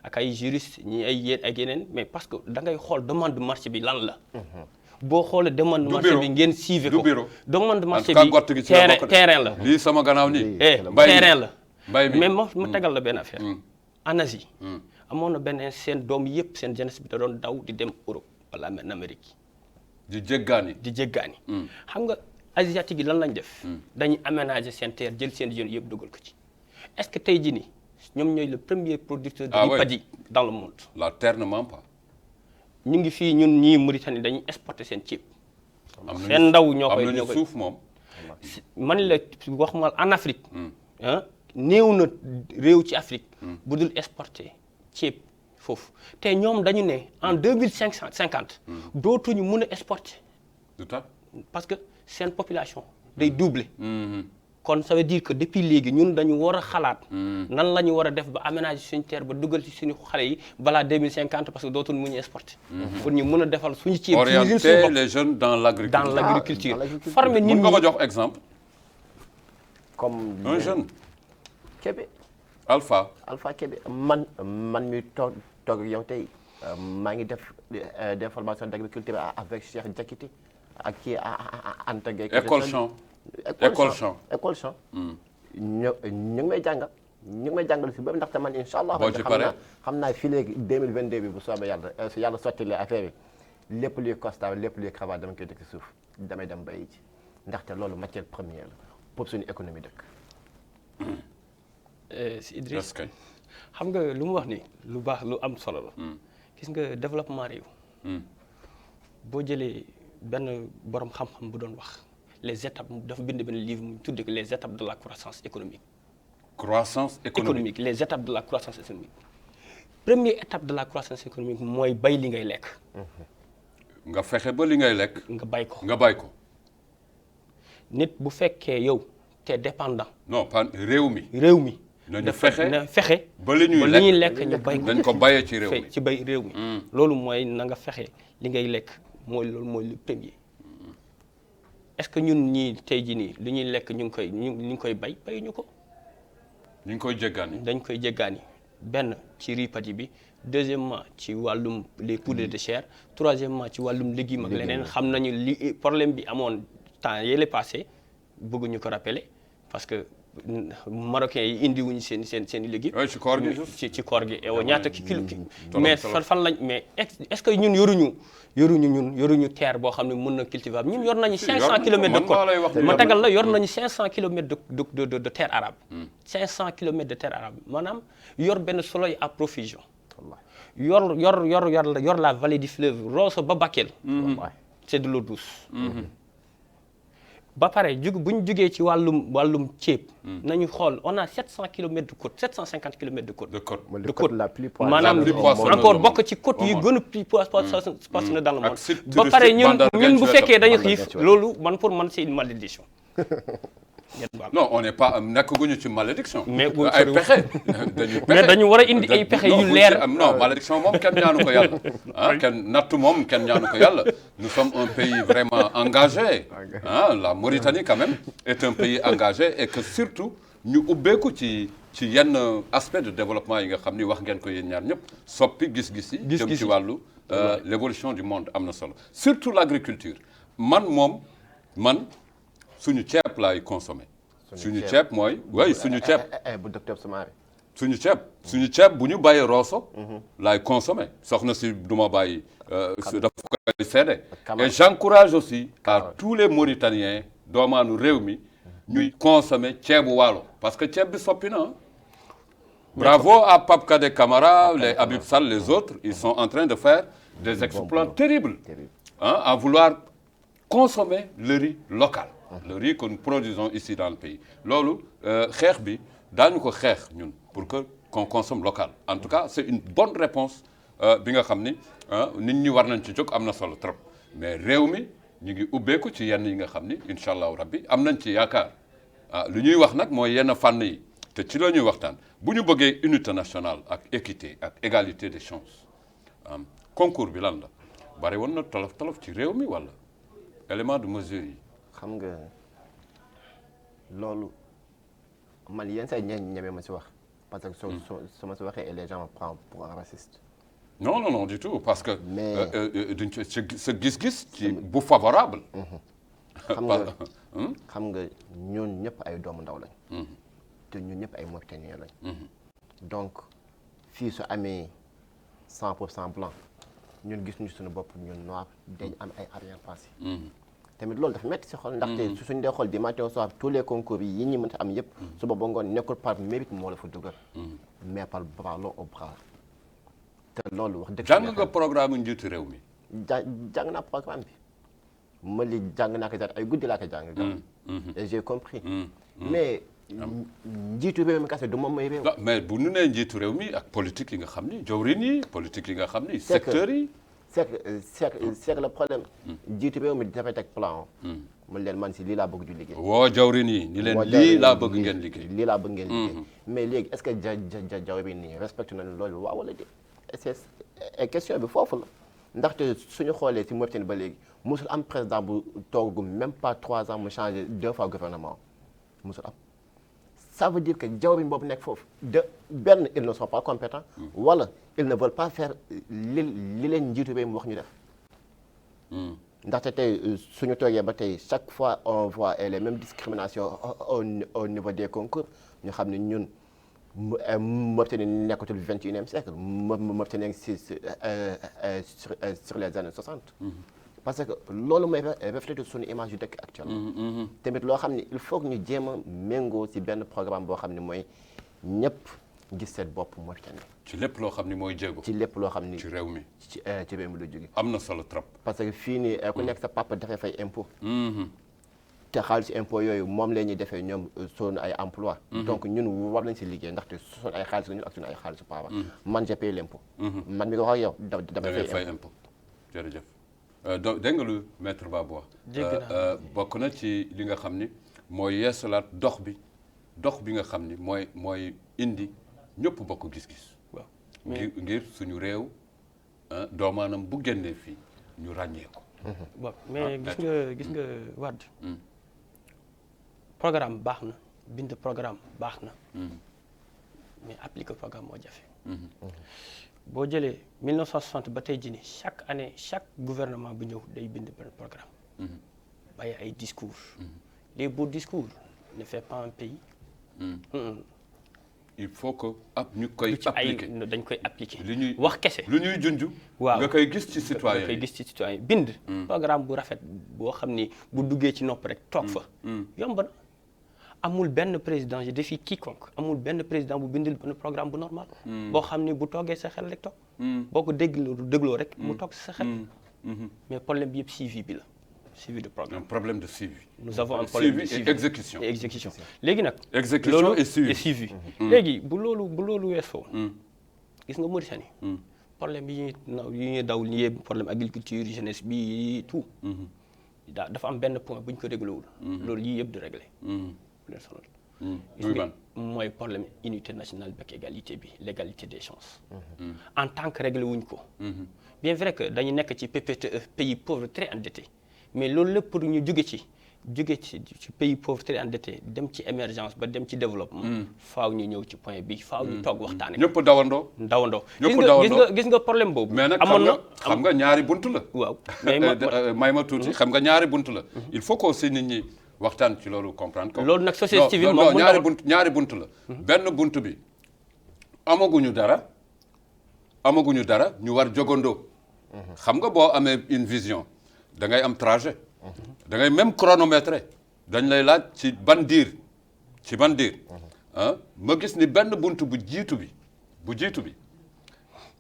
ak ay juristes ñi ay yéen ak yeneen mais parce que da ngay xool demande de marché bi lan la. boo xoolee demande de marché bi ngeen suivre ko demande de marché bi terrain la. lii sama gannaaw nii. terrain la. mbay mi mais ma tegal la benn affaire. en Asie. amoon na benn seen doom yëpp seen jeunesse bi da doon daw di dem Europe wala Amérique. di jéggaani. xam nga asiatique yi lan lañ def. dañuy aménager seen terre jël seen jeunes yëpp dugal ko ci. est-ce que tey jii nii ñoom ñooy le premier producteur de ripadie dans le monde. la terre ne ment pas. ñu ngi fii ñun ñii Mauritanie dañuy exporter seen ceeb. seen ndaw ñoo koy am nañu suuf moom. man la wax ma en Afrique. néew na réew ci Afrique. bu dul exporter ceeb foofu te ñoom dañu ne en 2050. dootuñu mën a exporter. parce que seen population day doubler. kon ça veut dire que depuis léegi ñun dañu war a xalaat. nan la ñu war a def ba aménager suñu terre ba dugal ci suñu xale yi balaa 2050 parce que dootuñu mu ñu exporter. pour ñu mën a defal suñu ceeb. orienter les jeunes dans l'agriculture. dans l'agriculture former nit ñi. mën nga ma jox exemple. comme un jeune. Kébé. Alpha Kébé man mi toog yow tey maa ngi def des formations d'agriculture avec Cheikh Diakité ak kii Anta Gueye. école champ. ñu ngi may jàngal si boobu ndaxte man incha allah. boo ci paree xam naa fii léegi 2022 bi bu soobee yàlla sotti affaire yi lépp luy constat lépp luy cravate dama koy dëkk si suuf damay dem bayi ci ndaxte loolu matière première la pour suñu économie dëkk. si Idriss xam nga lu mu wax ni lu baax lu am solo la. gis nga développement réew. boo jëlee benn borom xam-xam bu doon wax les étapes dafa bind benn livre mu tuddee ko les étapes de la croissance économique. Les étapes de la croissance économique. Première étape de la croissance économique mooy bay li ngay lekk. nga fexe ba li ngay lekk. nga bay ko. nit bu fekkee yow te dépendant. non pas réew mi. nañu fexe ba li ñuy lekk ñu bay ko. dañ ko bayee ci réew mi ci bay réew mi. loolu mooy na nga fexe li ngay lekk loolu mooy le premier. est-ce que ñun ñii tey jii nii li ñuy lekk ñu ngi koy bayuñu ko. ñu ngi koy jéggaani. dañ koy jéggaani benn ci riz bi deuxièmement ci wàllum les poudres de chair troisièmement ci wàllum légumes ak leneen xam nañu li problème bi amoon temps yële passé bëgguñu ko rappeler parce que marocains yi indiwuñu seen i légumes. oui ci koor gi ci koor gi ewo ñaata kilo mais fan lañ mais est-ce que ñun yoruñu terre boo xam ne mën na cultivable ñun yor nañu 500 kilomètres de côte ma tagal la yor nañu 500 kilomètres de terre arabe 500 kilomètres de terre arabe maanaam yor benn soleil à profusion yor la vallée du fleuve Rosso ba Bakel c'est de l'eau douce ba pare bu ñu jugee ci wàllum ceeb. nañu xool on a 700 kilomètres de côte 750 kilomètres de côte. de côte de côte la plus maanaam encore bokk ci côte yi gën a plus poissonneux dans le monde. ba pare ñun bu fekkee dañu xiif loolu pour man c'est une malédiction. non on n'est pas nekkaguñu ci malédiction. mais ay pexe mais dañu war a indi ay pexe yu leer. non malédiction moom kenn ñaanu ko yàlla. nattu moom kenn ñaanu ko yàlla. nous sommes un pays vraiment engagé. La Mauritanie quand même est un pays engagé et que surtout ñu ubbeeku ci yenn aspect de développement yi nga xam ni wax ngeen ko yéen ñaar ñëpp soppi gis-gis yi. jëm ci wàllu l'évolution du monde am na solo surtout l'agriculture man suñu ceeb laay consommé. suñu ceeb mooy. oui suñu ceeb. bu docteur Soumaré. suñu ceeb bu ñu bàyyee Rosso. laay consommé soxna si du ma bàyyi. dafa koy seede. et j'encourage aussi à tous les Mauritaniens doomaanu réew mi ñuy consommer ceebu waalo parce que ceeb bi soppi na. bravo à Pape Kadé Camara les Habib Sall les autres ils sont en train de faire des exploits terribles. À vouloir consommer le riz local. le riz que nous produisons ici dans le pays loolu xeex bi daañu ko xeex ñun pour que qu'on consomme local en tout cas c'est une bonne réponse bi nga xam ni nit ñi war nañ ci jóg am na solo trop mais réew mi ñu ngi ubbeeku ci yenn yi nga xam ni incha allahu rabbi am nañ ci yaakaar lu ñuy wax nag mooy yenn fànn yi te ci la ñuy waxtaan bu ñu bëggee unité nationale ak équité ak égalité des chances concours bi lan la bari woon na tolof ci réew mi wala élément de mesure yi. xam nga loolu man yenn saa yi ñeme ma si wax parce que su ma si waxee et les gens me prennent pour un raciste. non du tout parce que. mais duñ sa gis-gis ci bu favorable. xam nga ñun ñëpp ay doomu ndaw lañ. te ñun ñëpp ay Mauritaniens lañ. donc fii su amee 100% blanc ñun gis ñu suñu bopp ñun noir dañ am ay arrière-pensée. tamit loolu dafa métti si xol ndaxte suñu dee xool du matin au soir tous les concours yi ñi mënta am yëpp suba ba ngoon nekkul par mérite moo la fa dugal mais par bras long au bras te loolu wax dëgg jàng nga programme njiitu réew mi jàng naa programme bi ma li jàng naa ko daal ay guddi laa ko jàng et j'ai compris mais njiitu réew mi kese du moom mooy réew mais bu ñu nee njiitu réew mi ak politique yi nga xam ni jawrin yi politique yi nga xam ni secteurs yi c'est que le problème jiitu réew mi dafay teg plan man leen man si lii laa bëgg ju liggéey woo jawrin yi ni leen lii laa bëgg ngeen liggéey lii laa bëgg ngeen liggéey mais léegi est-ce que jawrin yi respecté nañu loolu waaw wala déet c'est question bi foofu la ndaxte suñu xoolee si Mauritanie ba léegi musul am président bu toogagum même pas 3 ans mu changé 2 fois gouvernement musul am ça veut dire que jawriñ boobu nekk foofu benn ils ne sont pas compétents wala ils ne veulent pas faire li leen njiitu réew mi wax ñu def ndaxte tey suñu toogee ba tey chaque fois on voit les mêmes discriminations au niveau des concours ñu xam ne ñun Mauritanie nekkatul 21e siècle Mauritanie sur les années 60 parce que loolu mooy refléter suñu image yu dëkk actuellement tamit loo xam ne il faut que ñu jéem a méngoo ci benn programme boo xam ne mooy ñëpp gis seen bopp Mauritanie ci lépp loo xam ni mooy jéego ci lépp loo xam ni ci réew mi ci réew mi la jóge am na solo trop parce que fii nii ku nekk sa papa dafay fay impôt te xaalis impôt yooyu moom la ñuy defee ñoom suñu ay emploi donc ñun war nañ si liggéey ndaxte suñu ay xaalis la ñun ak suñu ay xaalis papa man j'ai payé l'impôt man mi ko wax ak yow damay fay impôt jërëjëf donc dégg nga lu maître Babou wax bokk na ci li nga xam ni mooy yeesalaat dox bi nga xam ni mooy indi ñëpp bokk gis-gis waaw ngir suñu réew doomaanam bu génnee fii ñu ràññee ko waaw mais gis nga Wade programme baax na bind programme baax na mais appliquer programme moo jafe boo jëlee 1960 ba tey jii nii chaque année chaque gouvernement bu ñëw day bind benn programme bàyyi ay discours les beaux discours ne fait pas un pays il faut que ñu koy appliquer dañ koy appliquer li ñuy wax kese lu ñuy junj waaw nga koy gis ci citoyen nga koy gis ci citoyen bind programme bu rafet boo xam ni bu duggee ci nopp rek toog fa yomb na amul benn président je défie quiconque amul benn président bu bindil benn programme bu normal boo xam ni bu toogee sa xel rek toog boo ko dégloo rek mu toog sa xel mais problème bi yëpp suivi bi la suivi de programme. Un problème de suivi. Nous avons un problème de suivi et exécution. et exécution. léegi nag. Exécution loolu et suivi. et suivi. léegi bu loolu weesoo. gis nga Mauritanie. problème yi ñuy daw nii problème agriculture jeunesse bi tout. dafa am benn point bu ñu ko réglé wul. loolu yii yëpp di réglé. bu leen sonal. gis nga mooy problème unité nationale ak égalité bi l'égalité des chances. en tant que réglé wuñ ko. bien vrai que dañu nekk ci PPTE pays pauvres très endettés mais loolu lépp pour ñu jóge ci pays pauvres très endettés dem ci émergence ba dem ci développement. faaw ñu ñëw ci point bi faaw ñu toog waxtaane ñëpp dawandoo. gis nga problème boobu. mais nag xam nga ñaari buntu la. waaw may ma tuuti xam nga ñaari buntu la. il faut que aussi nit ñi waxtaan ci loolu comprendre ko. loolu nag société civile non ñaari buntu la. benn buntu bi amaguñu dara ñu war jogandoo. xam nga boo amee une vision da ngay am trajet. da ngay même chronométré dañ lay laaj ci ban diir ma gis ni benn buntu bu jiitu bi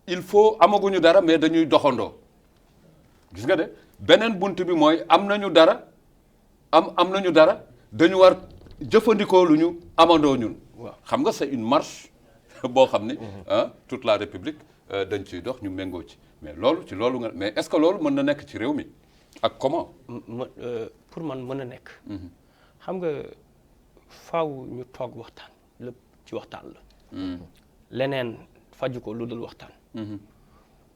il faut amaguñu dara mais dañuy doxandoo gis nga de beneen buntu bi mooy am nañu dara dañu war jëfandikoo lu ñu amandoo ñun. xam nga c'est une marche boo xam ni toute la République dañ ciy dox ñu méngoo ci. mais loolu nga mais est-ce que loolu mën na nekk ci réew mi ak comment. pour man mën na nekk. xam nga faaw ñu toog waxtaan lépp ci waxtaan la. leneen faju ko lu dul waxtaan.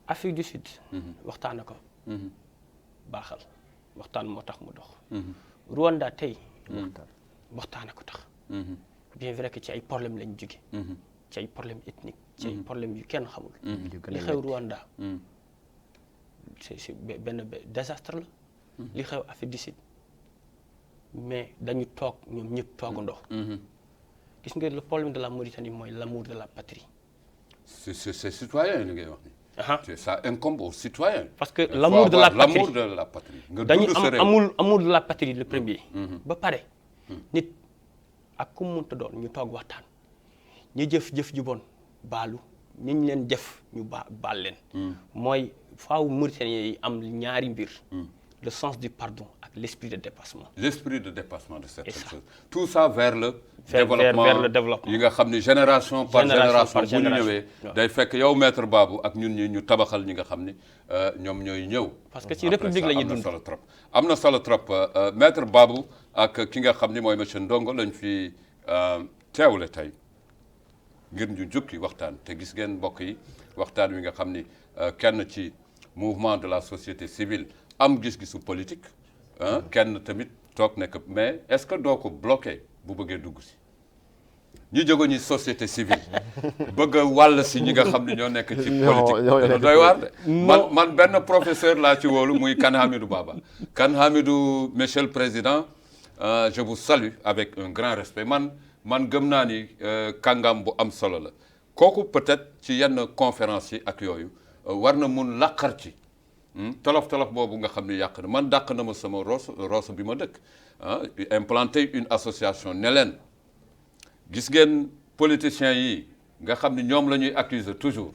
Afrique du Sud. waxtaan na ko. baaxal waxtaan moo tax mu dox. Rwanda tey. waxtaan na ko tax. bien vrai que ci ay problème lañ jóge. ci ay problème ethnique. ci ay problème yu kenn xamul. li xew Rwanda. c'est benn désastre la. li xew Afrique du Sud mais dañu toog ñoom ñëpp toogandoo. gis nga le problème de la Mauritanie mooy l'amour de la patrie. c'est citoyen li ngay wax ni. ça incombe aux citoyens. parce que l'amour de la patrie. dañu am amour de la patrie le premier. ba pare nit ak ku mu mënta doon ñu toog waxtaan ñu jëf ju bon baalu ñu leen jëf ñu baal leen. mooy faaw Mauritaniens yi am ñaari mbir. le sens du pardon ak l'esprit de dépassement. L'esprit de dépassement de certaines choses. Tout ça vers le développement yi nga xam ni génération par génération bu ñu ñëwee day fekk yow maître Babou ak ñun ñi ñu tabaxal ñi nga xam ni ñoom ñooy ñëw. parce que ci république la ñuy dund am na solo trop maître Babou ak ki nga xam ni mooy monsieur Ndongo lañ fi teewle tey ngir ñu jukki waxtaan te gis ngeen mbokk yi waxtaan wi nga xam ni kenn ci mouvement de la société civile am gis-gisu politique kenn tamit toog nekk mais est-ce que doo ko bloqué bu bëggee dugg si ñi jóge ñi société civile bëgg a wàll si ñi nga xam ne ñoo nekk ci politique dana doy waar de man benn professeur laa ci wóolu muy Kane Hamidou Baba Kane Hamidou monsieur le président je vous salue avec un grand respect man gëm naa ni kàngam bu am solo la kooku peut-être ci yenn conférence yi ak yooyu war na mun laqar ci tolof boobu nga xam ne yàq na man dàq na ma sama Rosso bi ma dëkk implanter une association ne leen gis ngeen politiciens yi nga xam ne ñoom la ñuy accuser toujours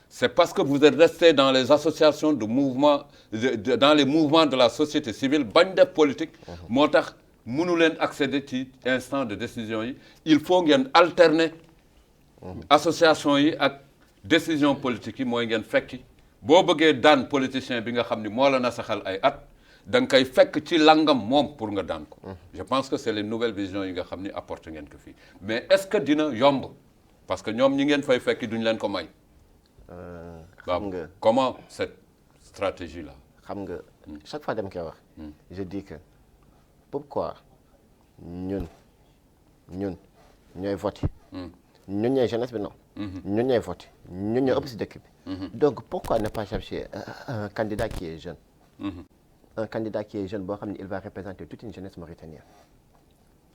c'est parce que vous êtes restés dans les associations de mouvement dans les mouvements de la société civile bañ def politique moo tax mënu leen accéder ci instant de décision yi il faut ngeen alterner association yi ak décision politique yi mooy ngeen fekki boo bëggee daan politicien bi nga xam ni moo la nasaxal ay at da nga koy fekk ci langam moom pour nga daan ko. je pense que c'est les nouvelles visions yi nga xam ni apporté ngeen ko fii mais est-ce que dina yomb parce que ñoom ñi ngeen fay fekki duñ leen ko may. xam nga comment cette stratégie là. xam nga chaque fois dem koy wax. je dis que pourquoi ñun ñooy voté. ñun ñooy jeunesse bi non. ñun ñooy voté ñun ñooy ëpp si dëkk bi. donc pourquoi ne pas chercher un candidat qui est jeune. un candidat qui est jeune boo xam ne il va représenter toute une jeunesse mauritanienne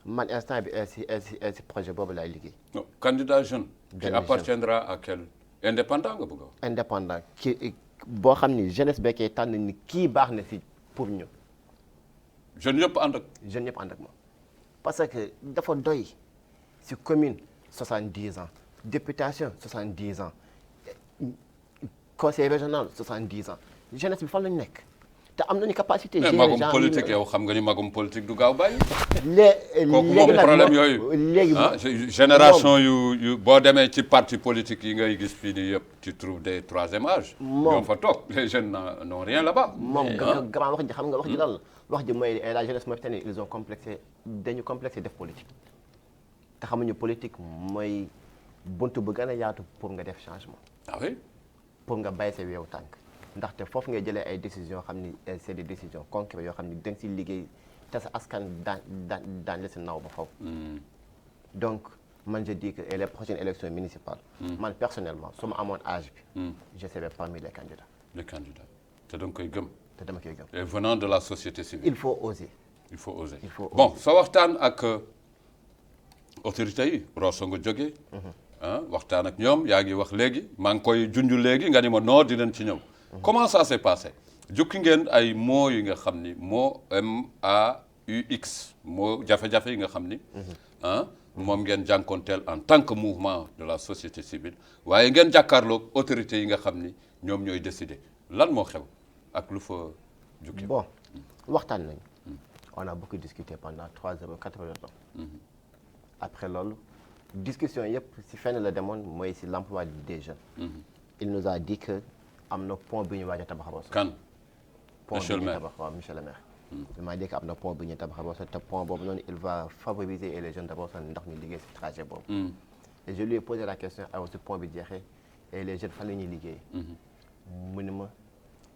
man instant bi si projet boobu laay liggéey. non candidat jeune. qui appartiendra à quel indépendant nga bëgg a wax. indépendant ki boo xam ni jeunesse bee koy tànn ni kii baax na si pour ñu. jeunes yëpp ànd ak. jeunes yëpp ànd ak moom parce que dafa doy si commune 70 ans députation 70 ans conseil régional 70 ans jeunesse bi fan lañu nekk te am nañu capacité. mais magum politique yow xam nga ni magum politique du gaaw bàyyi. kooku moom problème yooyu. léegi génération yu boo demee ci parti politique yi ngay gis fii nii yëpp tu trouves des troisième âge. ñoo fa toog les jeunes n'ont rien là-bas. moom grand wax ji xam nga wax ji lan la wax ji mooy la jeunesse mauritanienne ils ont dañu complexé def politique. te xamuñu politique mooy buntu bu gën a yaatu pour nga def changement. ah oui. pour nga bàyyi sa weewu tànk. ndaxte foofu ngay jëlee ay décisions xam ni c'est des décisions concrètes yoo xam ni da nga si liggéey te sa askan daan la si naw ba foofu. donc man je dis que les prochaines élections municipales. man personnellement su ma amoon âge bi. je serai parmi les candidats. les candidats te da nga koy gëm. te dama koy gëm. et venant de la société civile. il faut oser. il faut oser. il faut bon sa waxtaan ak autorités yi Rosso nga jógee. waxtaan ak ñoom yaa ngi wax léegi maa ngi koy junj léegi nga ni ma non dinañ ci ñëw. comment ça s'est passé jukki ngeen ay mots yi nga xam ni mot MAUX moo jafe-jafe yi nga xam ni. moom ngeen jànkoonteel en tant que mouvement de la société civile waaye ngeen jàkkaarloog autorités yi nga xam ni ñoom ñooy décider lan moo xew ak lu fa jukki. bon waxtaan nañ on a beaucoup discuté pendant 3 heures 4 heures de temps. après loolu discussion yëpp si fenn la demoon mooy si l'emploi des jeunes. il nous a dit que am na pont bi ñu waaj a tabax Rosso. kan monsieur le maire waaw monsieur le maire. il m'a dit que am na pont bi ñu tabax Rosso te pont boobu noonu il va favoriser les jeunes de Rosso ndax ñu liggéey si trajet boobu. et je lui ai posé la question alors si pont bi jeexee et les jeunes fan la ñuy liggéey. mu ni ma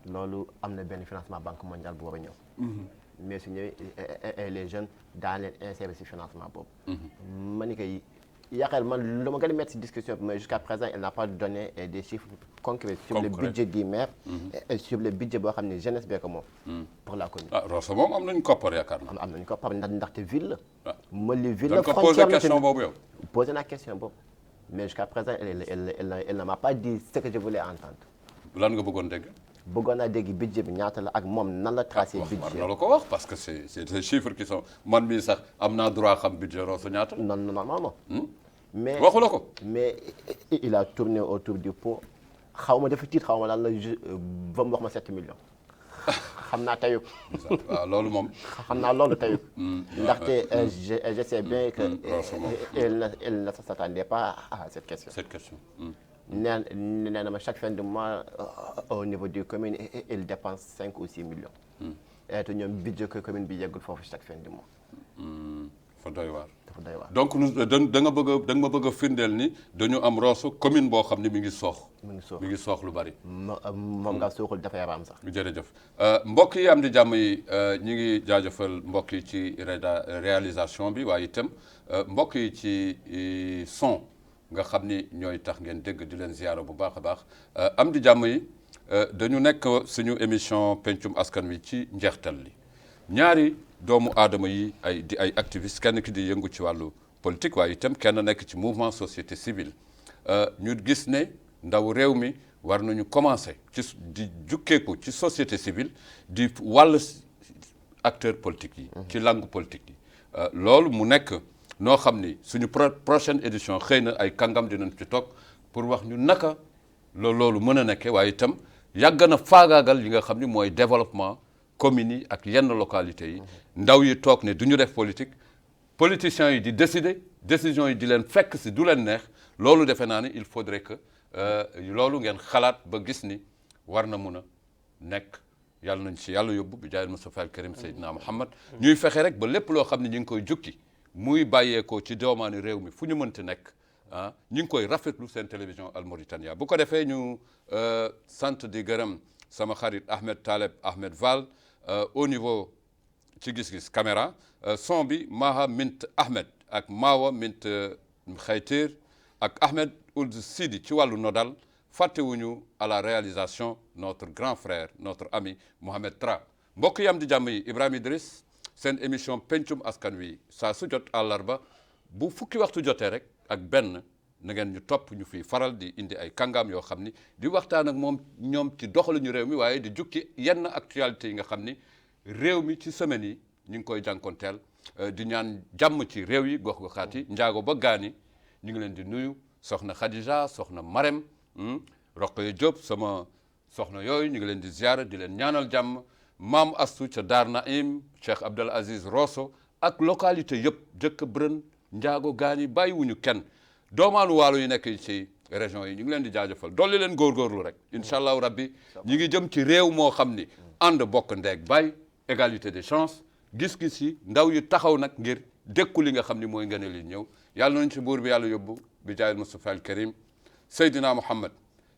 loolu am na benn financement banque mondiale bu war a ñëw. mais su ñëwee les jeunes daan leen insérer si financement boobu. ma ni koy yaakaar man lu ma gën a mettre si discussion bi mais jusqu'à présent il n'a pas donné des chiffres concrets sur le budget du maire. et sur le budget boo xam ne jeunesse bee ko moom. pour la commune. ah Rosso moom am nañu koppar yaakaar naa. am nañu koppar ndaxte ville la. ma li ville la la frontière la question boobu yow. posé naa question boobu mais jusqu'à présent elle ne m'a pas dit ce que je voulais entendre. lan nga bëggoon dégg. bëggoon naa dégg budget bi ñaata la ak moom nan la tracé budget. war na la ko wax parce que c'est des chiffres qui sont man mii sax am naa droit xam budget Rosso ñaata. non normalement. mais waxu la ko. mais il a tourné autour du pot xaw ma dafa tiit xaw ma lan la ba mu wax ma 7 millions. xam naa tayuk. waaw loolu moom. xam naa loolu tayuk. ndaxte je sais bien que. elle ne s'attendait pas à cette question. cette question. nee na ma chaque fin de mois au niveau du commune il dépense 5 ou 6 millions. et te ñoom budget que commune bi yeggul foofu chaque fin de mois. fa doy waar. dafa doy waar. donc da nga ma bëgg a firndeel ni dañu am Rosso commune boo xam ne mi ngi soox. mi ngi soox lu bari. moom nga sooxul dafa yaram sax. jërëjëf mbokk yi am di jàmm yi ñi ngi jaajëfal mbokk yi ci réalisation bi waaye itam mbokk yi ci son. nga xam ni ñooy tax ngeen dégg di leen ziyaara bu baax a baax am di jàmm yi dañu nekk suñu émission pencum askan wi ci njeextal li ñaari doomu aadama yi di ay activistes kenn ki di yëngu ci wàllu politique waaye itam kenn nekk ci mouvement société civile ñu gis ne ndaw réew mi war nañu commencer ci di jukkeeku ci société civile di wàll acteurs politiques yi ci langue politique yi loolu mu nekk noo xam ni suñu prochaine édition xëy na ay kàngam dinañ ci toog pour wax ñu naka loolu mën a nekkee waaye itam yàgg na faagaagal yi nga xam ni mooy développement communes yi ak yenn localités yi ndaw yi toog ne du ñu def politique politiciens yi di décider décisions yi di leen fekk si du leen neex loolu defe naa ni il faudrait que loolu ngeen xalaat ba gis ni war na mun a nekk yàlla nañ ci yàlla yóbbu bi jaayil Mustafa al Karim Seydina Muhammad ñuy fexe rek ba lépp loo xam ne ñu ngi koy jukki muy bàyyeekoo ci doomaani réew mi fu ñu mënti nekk ñu ngi koy rafetlu seen télévision Al Mauritania bu ko defee ñu sant di gërëm sama xarit Ahmed Taleb Ahmed Val au niveau ci gis-gis caméra son bi Maha Mint Ahmed ak Mawa Mint Khaytir ak Ahmed Ould Sidi ci wàllu nodal fàttewuñu à la réalisation notre grand frère notre ami Mohamed Tra mbokk yi am di jàmm yi Ibrahima Idriss seen émission pencum askan wi saa su jot àllarba bu fukki waxtu jotee rek ak benn na ngeen ñu topp ñu fi faral di indi ay kàngaam yoo xam ni di waxtaan ak ñoom ci doxaluñu réew mi waaye di jukki yenn actualité yi nga xam ni réew mi ci semaine yi ñu ngi koy jànkonteel di ñaan jàmm ci réew yi gox goxaat yi njaago ba gaani ñu ngi leen di nuyu soxna Khadija soxna Marème Roqaya Diop sama soxna yooyu ñu ngi leen di ziyaara di leen ñaanal jàmm Maam Astu ca Daar Naim Cheikh Abdel Aziz Rosso ak localité yëpp jëkk Brën Njaago Gaañi bàyyiwuñu kenn doomaanu waalo yi nekk ci région yi ñu ngi leen di jaajëfal dolli leen góorgóorlu rek incha allahu rabbi ñi ngi jëm ci réew moo xam ni ànd bokk ndeeg bay égalité des chances gis-gis yi ndaw yi taxaw nag ngir dékku li nga xam ni mooy ngëneel yi ñëw yàlla nañ ci buur bi yàlla yóbbu bi jaayil Mustafa al Karim Seydina Muhammad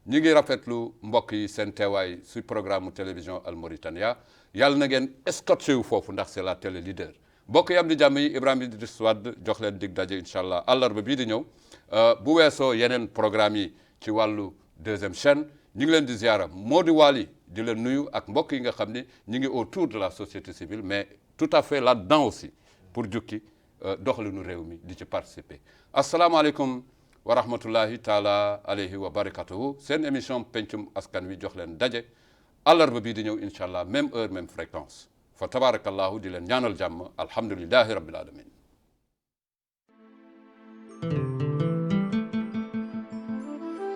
ñi ngi rafetlu mbokk yi seen teewaay si programme télévision Al Mauritania yàlla na ngeen scotché wu foofu ndax c'est la télé leader mbokk yi am di jàmm yi Ibrahima Idriss Wade jox leen dig daje incha allah àllarba bii di ñëw bu weesoo yeneen programme yi ci wàllu deuxième chaîne ñu ngi leen di ziara moo di Wali di leen nuyu ak mbokk yi nga xam ni ñu ngi autour de la société civile mais tout à fait là-dedans aussi pour jukki doxalinu réew mi di ci participer asalaamaaleykum wa rahmatullahi taala alayhi wa barakatuhu seen émission pencum askan wi jox leen daje àllarba bii di ñëw incha allah même heure même fréquence fa tabarakallahu di leen ñaanal jàmm alhamdulillahi rabbil alamin